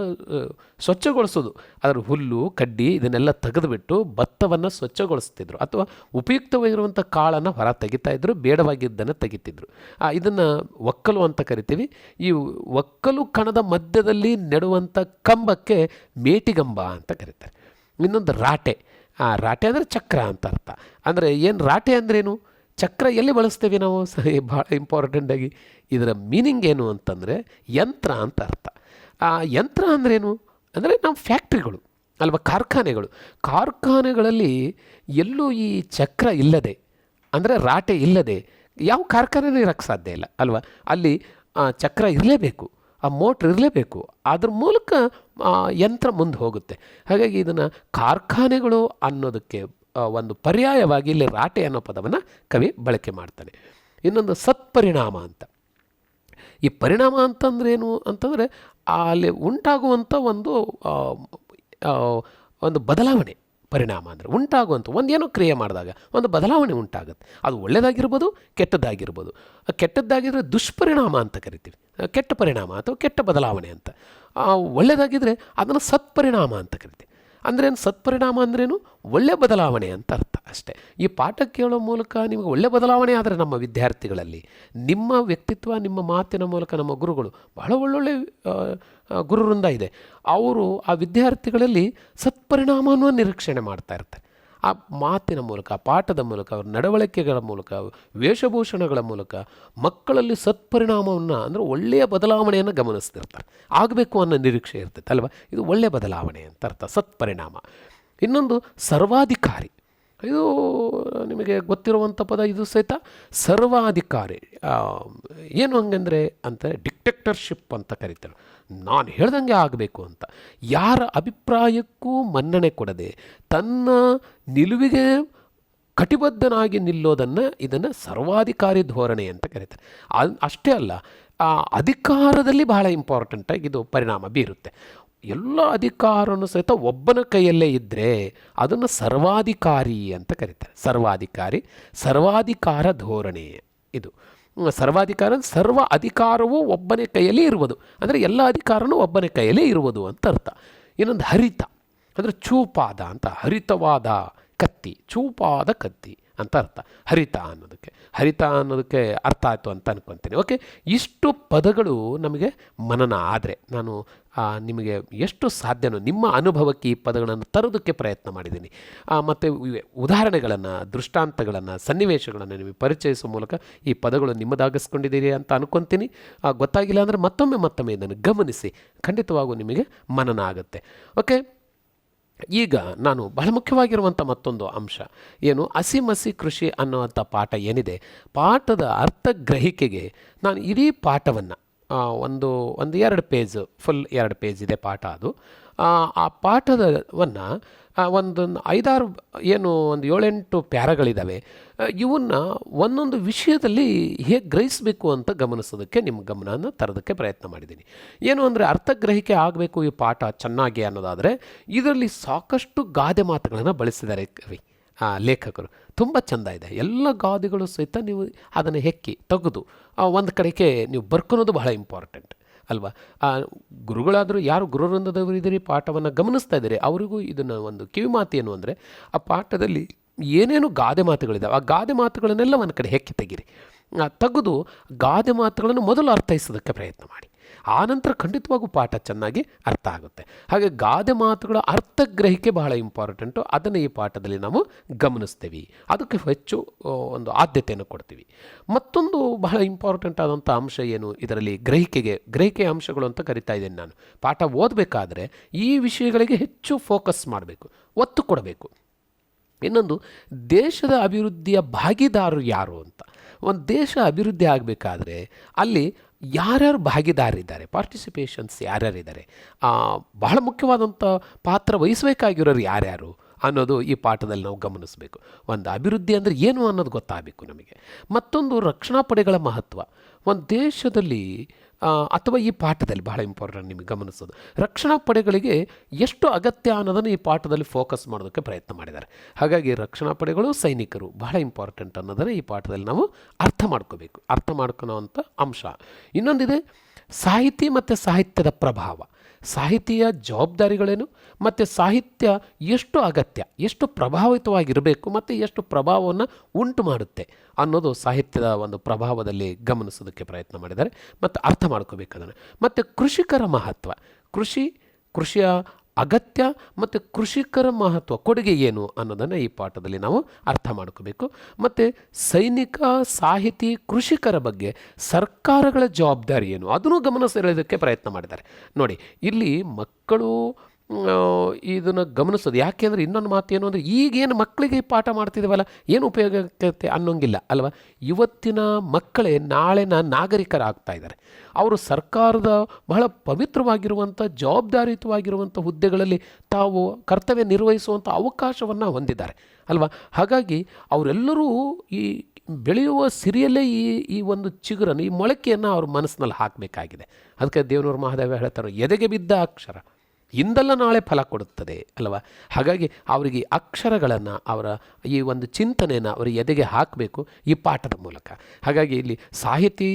ಸ್ವಚ್ಛಗೊಳಿಸೋದು, ಅದರ ಹುಲ್ಲು ಕಡ್ಡಿ ಇದನ್ನೆಲ್ಲ ತೆಗೆದುಬಿಟ್ಟು ಭತ್ತವನ್ನು ಸ್ವಚ್ಛಗೊಳಿಸ್ತಿದ್ರು, ಅಥವಾ ಉಪಯುಕ್ತವಾಗಿರುವಂಥ ಕಾಳನ್ನು ಹೊರ ತೆಗಿತಾಯಿದ್ರು, ಬೇಡವಾಗಿದ್ದನ್ನು ತೆಗಿತಿದ್ರು. ಇದನ್ನು ಒಕ್ಕಲು ಅಂತ ಕರಿತೀವಿ. ಈ ಒಕ್ಕಲು ಕಣದ ಮಧ್ಯದಲ್ಲಿ ನೆಡುವಂಥ ಕಂಬಕ್ಕೆ ಮೇಟಿಗಂಬ ಅಂತ ಕರೀತಾರೆ. ಇನ್ನೊಂದು ರಾಟೆ. ರಾಟೆ ಅಂದರೆ ಚಕ್ರ ಅಂತ ಅರ್ಥ. ಅಂದರೆ ಏನು ರಾಟೆ ಅಂದ್ರೇನು? ಚಕ್ರ ಎಲ್ಲಿ ಬಳಸ್ತೇವೆ ನಾವು? ಭಾಳ ಇಂಪಾರ್ಟೆಂಟಾಗಿ ಇದರ ಮೀನಿಂಗ್ ಏನು ಅಂತಂದರೆ ಯಂತ್ರ ಅಂತ ಅರ್ಥ. ಆ ಯಂತ್ರ ಅಂದ್ರೇನು ಅಂದರೆ ನಮ್ಮ ಫ್ಯಾಕ್ಟ್ರಿಗಳು ಅಲ್ವಾ, ಕಾರ್ಖಾನೆಗಳಲ್ಲಿ ಎಲ್ಲೂ ಈ ಚಕ್ರ ಇಲ್ಲದೆ, ಅಂದರೆ ರಾಟೆ ಇಲ್ಲದೆ ಯಾವ ಕಾರ್ಖಾನೆನೂ ಇರೋಕ್ಕೆ ಸಾಧ್ಯ ಇಲ್ಲ ಅಲ್ವಾ. ಅಲ್ಲಿ ಚಕ್ರ ಇರಲೇಬೇಕು, ಆ ಮೋಟ್ರ್ ಇರಲೇಬೇಕು, ಅದ್ರ ಮೂಲಕ ಯಂತ್ರ ಮುಂದೆ ಹೋಗುತ್ತೆ. ಹಾಗಾಗಿ ಇದನ್ನು ಕಾರ್ಖಾನೆಗಳು ಅನ್ನೋದಕ್ಕೆ ಒಂದು ಪರ್ಯಾಯವಾಗಿ ಇಲ್ಲಿ ರಾಟೆ ಅನ್ನೋ ಪದವನ್ನು ಕವಿ ಬಳಕೆ ಮಾಡ್ತಾನೆ. ಇನ್ನೊಂದು ಸತ್ಪರಿಣಾಮ ಅಂತ. ಈ ಪರಿಣಾಮ ಅಂತಂದ್ರೇನು ಅಂತಂದರೆ ಅಲ್ಲಿ ಉಂಟಾಗುವಂಥ ಒಂದು ಬದಲಾವಣೆ. ಪರಿಣಾಮ ಅಂದರೆ ಉಂಟಾಗುವಂಥ ಒಂದೇನೋ ಕ್ರಿಯೆ ಮಾಡಿದಾಗ ಒಂದು ಬದಲಾವಣೆ ಉಂಟಾಗುತ್ತೆ. ಅದು ಒಳ್ಳೆಯದಾಗಿರ್ಬೋದು, ಕೆಟ್ಟದ್ದಾಗಿರ್ಬೋದು. ಕೆಟ್ಟದ್ದಾಗಿದ್ದರೆ ದುಷ್ಪರಿಣಾಮ ಅಂತ ಕರಿತೀವಿ, ಕೆಟ್ಟ ಪರಿಣಾಮ ಅಥವಾ ಕೆಟ್ಟ ಬದಲಾವಣೆ ಅಂತ. ಒಳ್ಳೆಯದಾಗಿದ್ದರೆ ಅದನ್ನು ಸತ್ಪರಿಣಾಮ ಅಂತ ಕರಿತೀವಿ. ಅಂದ್ರೇನು ಸತ್ಪರಿಣಾಮ ಅಂದ್ರೇನು? ಒಳ್ಳೆ ಬದಲಾವಣೆ ಅಂತ ಅರ್ಥ ಅಷ್ಟೇ. ಈ ಪಾಠ ಕೇಳೋ ಮೂಲಕ ನಿಮಗೆ ಒಳ್ಳೆ ಬದಲಾವಣೆ ಆದರೆ ನಮ್ಮ ವಿದ್ಯಾರ್ಥಿಗಳಲ್ಲಿ ನಿಮ್ಮ ವ್ಯಕ್ತಿತ್ವ, ನಿಮ್ಮ ಮಾತಿನ ಮೂಲಕ ನಮ್ಮ ಗುರುಗಳು ಬಹಳ ಒಳ್ಳೊಳ್ಳೆ ಗುರುವೃಂದ ಇದೆ. ಅವರು ಆ ವಿದ್ಯಾರ್ಥಿಗಳಲ್ಲಿ ಸತ್ಪರಿಣಾಮವನ್ನು ನಿರೀಕ್ಷಣೆ ಮಾಡ್ತಾ ಇರ್ತಾರೆ. ಆ ಮಾತಿನ ಮೂಲಕ, ಪಾಠದ ಮೂಲಕ, ಅವ್ರ ನಡವಳಿಕೆಗಳ ಮೂಲಕ, ವೇಷಭೂಷಣಗಳ ಮೂಲಕ ಮಕ್ಕಳಲ್ಲಿ ಸತ್ಪರಿಣಾಮವನ್ನು ಅಂದರೆ ಒಳ್ಳೆಯ ಬದಲಾವಣೆಯನ್ನು ಗಮನಿಸ್ತಿರ್ತಾರೆ. ಆಗಬೇಕು ಅನ್ನೋ ನಿರೀಕ್ಷೆ ಇರ್ತೈತೆ ಅಲ್ವಾ. ಇದು ಒಳ್ಳೆಯ ಬದಲಾವಣೆ ಅಂತ ಅರ್ಥ, ಸತ್ಪರಿಣಾಮ. ಇನ್ನೊಂದು ಸರ್ವಾಧಿಕಾರಿ. ಇದು ನಿಮಗೆ ಗೊತ್ತಿರುವಂಥ ಪದ ಇದು ಸಹಿತ. ಸರ್ವಾಧಿಕಾರಿ ಏನು ಹಂಗಂದರೆ ಅಂತ ಡಿಕ್ಟೇಟರ್ಶಿಪ್ ಅಂತ ಕರೀತಾರೆ. ನಾನು ಹೇಳ್ದಂಗೆ ಆಗಬೇಕು ಅಂತ, ಯಾರ ಅಭಿಪ್ರಾಯಕ್ಕೂ ಮನ್ನಣೆ ಕೊಡದೆ ತನ್ನ ನಿಲುವಿಗೆ ಕಟಿಬದ್ಧನಾಗಿ ನಿಲ್ಲೋದನ್ನು ಇದನ್ನು ಸರ್ವಾಧಿಕಾರಿ ಧೋರಣೆ ಅಂತ ಕರೀತಾರೆ. ಅಷ್ಟೇ ಅಲ್ಲ, ಆ ಅಧಿಕಾರದಲ್ಲಿ ಬಹಳ ಇಂಪಾರ್ಟೆಂಟಾಗಿ ಇದು ಪರಿಣಾಮ ಬೀರುತ್ತೆ. ಎಲ್ಲ ಅಧಿಕಾರನೂ ಸಹಿತ ಒಬ್ಬನ ಕೈಯಲ್ಲೇ ಇದ್ದರೆ ಅದನ್ನು ಸರ್ವಾಧಿಕಾರಿ ಅಂತ ಕರೀತಾರೆ. ಸರ್ವಾಧಿಕಾರ ಧೋರಣೆ ಇದು. ಸರ್ವಾಧಿಕಾರ, ಸರ್ವ ಅಧಿಕಾರವೂ ಒಬ್ಬನೇ ಕೈಯಲ್ಲಿ ಇರುವುದು, ಅಂದರೆ ಎಲ್ಲ ಅಧಿಕಾರನೂ ಒಬ್ಬನೇ ಕೈಯಲ್ಲೇ ಇರುವುದು ಅಂತ ಅರ್ಥ. ಇನ್ನೊಂದು ಹರಿತ ಅಂದರೆ ಚೂಪಾದ ಅಂತ, ಹರಿತವಾದ ಕತ್ತಿ, ಚೂಪಾದ ಕತ್ತಿ ಅಂತ ಅರ್ಥ ಹರಿತ ಅನ್ನೋದಕ್ಕೆ ಅರ್ಥ ಆಯಿತು ಅಂತ ಅನ್ಕೊತೀನಿ. ಓಕೆ, ಇಷ್ಟು ಪದಗಳು ನಮಗೆ ಮನನ ಆದರೆ ನಾನು ನಿಮಗೆ ಎಷ್ಟು ಸಾಧ್ಯನೋ ನಿಮ್ಮ ಅನುಭವಕ್ಕೆ ಈ ಪದಗಳನ್ನು ತರೋದಕ್ಕೆ ಪ್ರಯತ್ನ ಮಾಡಿದ್ದೀನಿ. ಮತ್ತು ಉದಾಹರಣೆಗಳನ್ನು, ದೃಷ್ಟಾಂತಗಳನ್ನು, ಸನ್ನಿವೇಶಗಳನ್ನು ನಿಮಗೆ ಪರಿಚಯಿಸುವ ಮೂಲಕ ಈ ಪದಗಳು ನಿಮ್ಮದಾಗಿಸ್ಕೊಂಡಿದ್ದೀರಿ ಅಂತ ಅನ್ಕೊತೀನಿ. ಗೊತ್ತಾಗಿಲ್ಲ ಅಂದರೆ ಮತ್ತೊಮ್ಮೆ ಇದನ್ನು ಗಮನಿಸಿ, ಖಂಡಿತವಾಗೂ ನಿಮಗೆ ಮನನ ಆಗುತ್ತೆ. ಓಕೆ, ಈಗ ನಾನು ಬಹಳ ಮುಖ್ಯವಾಗಿರುವಂಥ ಮತ್ತೊಂದು ಅಂಶ ಏನು, ಹಸಿಮಸಿ ಕೃಷಿ ಅನ್ನುವಂಥ ಪಾಠ ಏನಿದೆ, ಪಾಠದ ಅರ್ಥಗ್ರಹಿಕೆಗೆ ನಾನು ಇಡೀ ಪಾಠವನ್ನು ಒಂದು 2 ಪೇಜ್, ಫುಲ್ 2 ಪೇಜ್ ಇದೆ ಪಾಠ. ಅದು ಆ ಪಾಠವನ್ನು ಒಂದು 5-6 ಏನು ಒಂದು 7-8 ಪ್ಯಾರಗಳಿದ್ದಾವೆ. ಇವನ್ನು ಒಂದೊಂದು ವಿಷಯದಲ್ಲಿ ಹೇಗೆ ಗ್ರಹಿಸಬೇಕು ಅಂತ ಗಮನಿಸೋದಕ್ಕೆ ನಿಮ್ಮ ಗಮನನ ತರೋದಕ್ಕೆ ಪ್ರಯತ್ನ ಮಾಡಿದ್ದೀನಿ. ಏನು ಅಂದರೆ ಅರ್ಥಗ್ರಹಿಕೆ ಆಗಬೇಕು ಈ ಪಾಠ ಚೆನ್ನಾಗಿ ಅನ್ನೋದಾದರೆ ಇದರಲ್ಲಿ ಸಾಕಷ್ಟು ಗಾದೆ ಮಾತುಗಳನ್ನು ಬಳಸಿದ್ದಾರೆ ಕವಿ ಲೇಖಕರು. ತುಂಬ ಚೆಂದ ಇದೆ. ಎಲ್ಲ ಗಾದೆಗಳು ಸಹಿತ ನೀವು ಅದನ್ನು ಹೆಕ್ಕಿ ತೆಗೆದು ಒಂದು ಕಡೆಗೆ ನೀವು ಬರ್ಕೊಳೋದು ಬಹಳ ಇಂಪಾರ್ಟೆಂಟ್ ಅಲ್ವಾ. ಗುರುಗಳಾದರೂ ಯಾರು ಗುರುವೃಂದದವರು ಇದ್ದೀರಿ, ಪಾಠವನ್ನು ಗಮನಿಸ್ತಾ ಇದ್ದೀರಿ, ಅವರಿಗೂ ಇದನ್ನು ಒಂದು ಕಿವಿ ಮಾತು ಏನು ಅಂದರೆ ಆ ಪಾಠದಲ್ಲಿ ಏನೇನು ಗಾದೆ ಮಾತುಗಳಿದ್ದಾವೆ ಆ ಗಾದೆ ಮಾತುಗಳನ್ನೆಲ್ಲ ಒಂದು ಕಡೆ ಹೆಕ್ಕಿ ತೆಗೀರಿ. ತೆಗೆದು ಗಾದೆ ಮಾತುಗಳನ್ನು ಮೊದಲು ಅರ್ಥೈಸೋದಕ್ಕೆ ಪ್ರಯತ್ನ ಮಾಡಿ. ಆನಂತರ ಖಂಡಿತವಾಗೂ ಪಾಠ ಚೆನ್ನಾಗಿ ಅರ್ಥ ಆಗುತ್ತೆ. ಹಾಗೆ ಗಾದೆ ಮಾತುಗಳ ಅರ್ಥಗ್ರಹಿಕೆ ಬಹಳ ಇಂಪಾರ್ಟೆಂಟು. ಅದನ್ನು ಈ ಪಾಠದಲ್ಲಿ ನಾವು ಗಮನಿಸ್ತೀವಿ, ಅದಕ್ಕೆ ಹೆಚ್ಚು ಒಂದು ಆದ್ಯತೆಯನ್ನು ಕೊಡ್ತೀವಿ. ಮತ್ತೊಂದು ಬಹಳ ಇಂಪಾರ್ಟೆಂಟ್ ಆದಂಥ ಅಂಶ ಏನು ಇದರಲ್ಲಿ, ಗ್ರಹಿಕೆ ಅಂಶಗಳು ಅಂತ ಕರಿತಾ ಇದ್ದೇನೆ ನಾನು. ಪಾಠ ಓದಬೇಕಾದ್ರೆ ಈ ವಿಷಯಗಳಿಗೆ ಹೆಚ್ಚು ಫೋಕಸ್ ಮಾಡಬೇಕು, ಒತ್ತು ಕೊಡಬೇಕು. ಇನ್ನೊಂದು, ದೇಶದ ಅಭಿವೃದ್ಧಿಯ ಭಾಗಿದಾರರು ಯಾರು ಅಂತ. ಒಂದು ದೇಶ ಅಭಿವೃದ್ಧಿ ಆಗಬೇಕಾದ್ರೆ ಅಲ್ಲಿ ಯಾರ್ಯಾರು ಭಾಗಿದಾರಿದ್ದಾರೆ, ಪಾರ್ಟಿಸಿಪೇಷನ್ಸ್ ಯಾರ್ಯಾರಿದ್ದಾರೆ, ಬಹಳ ಮುಖ್ಯವಾದಂಥ ಪಾತ್ರ ವಹಿಸಬೇಕಾಗಿರೋರು ಯಾರ್ಯಾರು ಅನ್ನೋದು ಈ ಪಾಠದಲ್ಲಿ ನಾವು ಗಮನಿಸಬೇಕು. ಒಂದು ಅಭಿವೃದ್ಧಿ ಅಂದರೆ ಏನು ಅನ್ನೋದು ಗೊತ್ತಾಗಬೇಕು ನಮಗೆ. ಮತ್ತೊಂದು, ರಕ್ಷಣಾ ಪಡೆಗಳ ಮಹತ್ವ. ಒಂದು ದೇಶದಲ್ಲಿ ಅಥವಾ ಈ ಪಾಠದಲ್ಲಿ ಬಹಳ ಇಂಪಾರ್ಟೆಂಟ್ ನಿಮಗೆ ಗಮನಿಸೋದು, ರಕ್ಷಣಾ ಪಡೆಗಳಿಗೆ ಎಷ್ಟು ಅಗತ್ಯ ಅನ್ನೋದನ್ನು ಈ ಪಾಠದಲ್ಲಿ ಫೋಕಸ್ ಮಾಡೋದಕ್ಕೆ ಪ್ರಯತ್ನ ಮಾಡಿದ್ದಾರೆ. ಹಾಗಾಗಿ ರಕ್ಷಣಾ ಪಡೆಗಳು, ಸೈನಿಕರು ಬಹಳ ಇಂಪಾರ್ಟೆಂಟ್ ಅನ್ನೋದನ್ನು ಈ ಪಾಠದಲ್ಲಿ ನಾವು ಅರ್ಥ ಮಾಡ್ಕೊಳ್ಳೋವಂಥ ಅಂಶ. ಇನ್ನೊಂದಿದೆ, ಸಾಹಿತಿ ಮತ್ತು ಸಾಹಿತ್ಯದ ಪ್ರಭಾವ. ಸಾಹಿತಿಯ ಜವಾಬ್ದಾರಿಗಳೇನು ಮತ್ತು ಸಾಹಿತ್ಯ ಎಷ್ಟು ಅಗತ್ಯ, ಎಷ್ಟು ಪ್ರಭಾವಿತವಾಗಿರಬೇಕು ಮತ್ತು ಎಷ್ಟು ಪ್ರಭಾವವನ್ನು ಉಂಟು ಮಾಡುತ್ತೆ ಅನ್ನೋದು ಸಾಹಿತ್ಯದ ಒಂದು ಪ್ರಭಾವದಲ್ಲಿ ಗಮನಿಸೋದಕ್ಕೆ ಪ್ರಯತ್ನ ಮಾಡಿದ್ದಾರೆ ಮತ್ತು ಅರ್ಥ ಮಾಡ್ಕೋಬೇಕು ಅದನ್ನು. ಮತ್ತು ಕೃಷಿಕರ ಮಹತ್ವ, ಕೃಷಿಯ ಅಗತ್ಯ ಮತ್ತು ಕೃಷಿಕರ ಮಹತ್ವ, ಕೊಡುಗೆ ಏನು ಅನ್ನೋದನ್ನು ಈ ಪಾಠದಲ್ಲಿ ನಾವು ಅರ್ಥ ಮಾಡ್ಕೋಬೇಕು. ಮತ್ತು ಸೈನಿಕ, ಸಾಹಿತಿ, ಕೃಷಿಕರ ಬಗ್ಗೆ ಸರ್ಕಾರಗಳ ಜವಾಬ್ದಾರಿ ಏನು ಅದನ್ನು ಗಮನ ಸೆಳೆಯೋದಕ್ಕೆ ಪ್ರಯತ್ನ ಮಾಡಿದ್ದಾರೆ. ನೋಡಿ, ಇಲ್ಲಿ ಮಕ್ಕಳು ಇದನ್ನು ಗಮನಿಸೋದು. ಯಾಕೆಂದರೆ ಇನ್ನೊಂದು ಮಾತು ಏನು ಅಂದರೆ, ಈಗೇನು ಮಕ್ಕಳಿಗೆ ಪಾಠ ಮಾಡ್ತಿದ್ದೀವಲ್ಲ ಏನು ಉಪಯೋಗ ಆಗ್ತೈತೆ ಅನ್ನೋಂಗಿಲ್ಲ ಅಲ್ವಾ. ಇವತ್ತಿನ ಮಕ್ಕಳೇ ನಾಳಿನ ನಾಗರಿಕರಾಗ್ತಾ ಇದ್ದಾರೆ. ಅವರು ಸರ್ಕಾರದ ಬಹಳ ಪವಿತ್ರವಾಗಿರುವಂಥ, ಜವಾಬ್ದಾರಿಯುತವಾಗಿರುವಂಥ ಹುದ್ದೆಗಳಲ್ಲಿ ತಾವು ಕರ್ತವ್ಯ ನಿರ್ವಹಿಸುವಂಥ ಅವಕಾಶವನ್ನು ಹೊಂದಿದ್ದಾರೆ ಅಲ್ವಾ. ಹಾಗಾಗಿ ಅವರೆಲ್ಲರೂ ಈ ಬೆಳೆಯುವ ಸಿರಿಯಲ್ಲೇ ಈ ಒಂದು ಚಿಗುರನ್ನು, ಈ ಮೊಳಕೆಯನ್ನು ಅವ್ರ ಮನಸ್ಸಿನಲ್ಲಿ ಹಾಕಬೇಕಾಗಿದೆ. ಅದಕ್ಕೆ ದೇವನೂರು ಮಹಾದೇವ ಹೇಳ್ತಾರೆ, ಎದೆಗೆ ಬಿದ್ದ ಅಕ್ಷರ ಇಂದಲ್ಲ ನಾಳೆ ಫಲ ಕೊಡುತ್ತದೆ ಅಲ್ವಾ. ಹಾಗಾಗಿ ಅವರಿಗೆ ಅಕ್ಷರಗಳನ್ನು, ಅವರ ಈ ಒಂದು ಚಿಂತನೆಯನ್ನು ಅವರ ಎದೆಗೆ ಹಾಕಬೇಕು ಈ ಪಾಠದ ಮೂಲಕ. ಹಾಗಾಗಿ ಇಲ್ಲಿ ಸಾಹಿತಿ,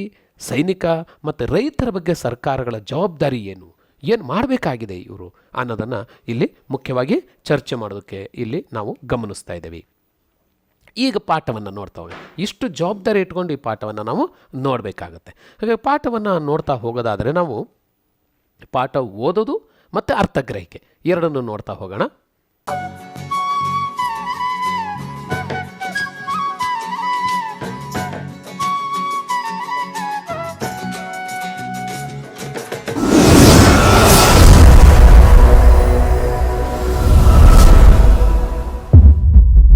ಸೈನಿಕ ಮತ್ತು ರೈತರ ಬಗ್ಗೆ ಸರ್ಕಾರಗಳ ಜವಾಬ್ದಾರಿ ಏನು ಮಾಡಬೇಕಾಗಿದೆ ಇವರು ಅನ್ನೋದನ್ನು ಇಲ್ಲಿ ಮುಖ್ಯವಾಗಿ ಚರ್ಚೆ ಮಾಡೋದಕ್ಕೆ ಇಲ್ಲಿ ನಾವು ಗಮನಿಸ್ತಾ ಇದ್ದೇವೆ. ಈಗ ಪಾಠವನ್ನು ನೋಡ್ತಾ ಹೋಗಿ, ಇಷ್ಟು ಜವಾಬ್ದಾರಿ ಇಟ್ಕೊಂಡು ಈ ಪಾಠವನ್ನು ನಾವು ನೋಡಬೇಕಾಗತ್ತೆ. ಹಾಗಾಗಿ ಪಾಠವನ್ನು ನೋಡ್ತಾ ಹೋಗೋದಾದರೆ ನಾವು ಪಾಠ ಓದೋದು ಮತ್ತು ಅರ್ಥಗ್ರಹಿಕೆ ಎರಡನ್ನು ನೋಡ್ತಾ ಹೋಗೋಣ.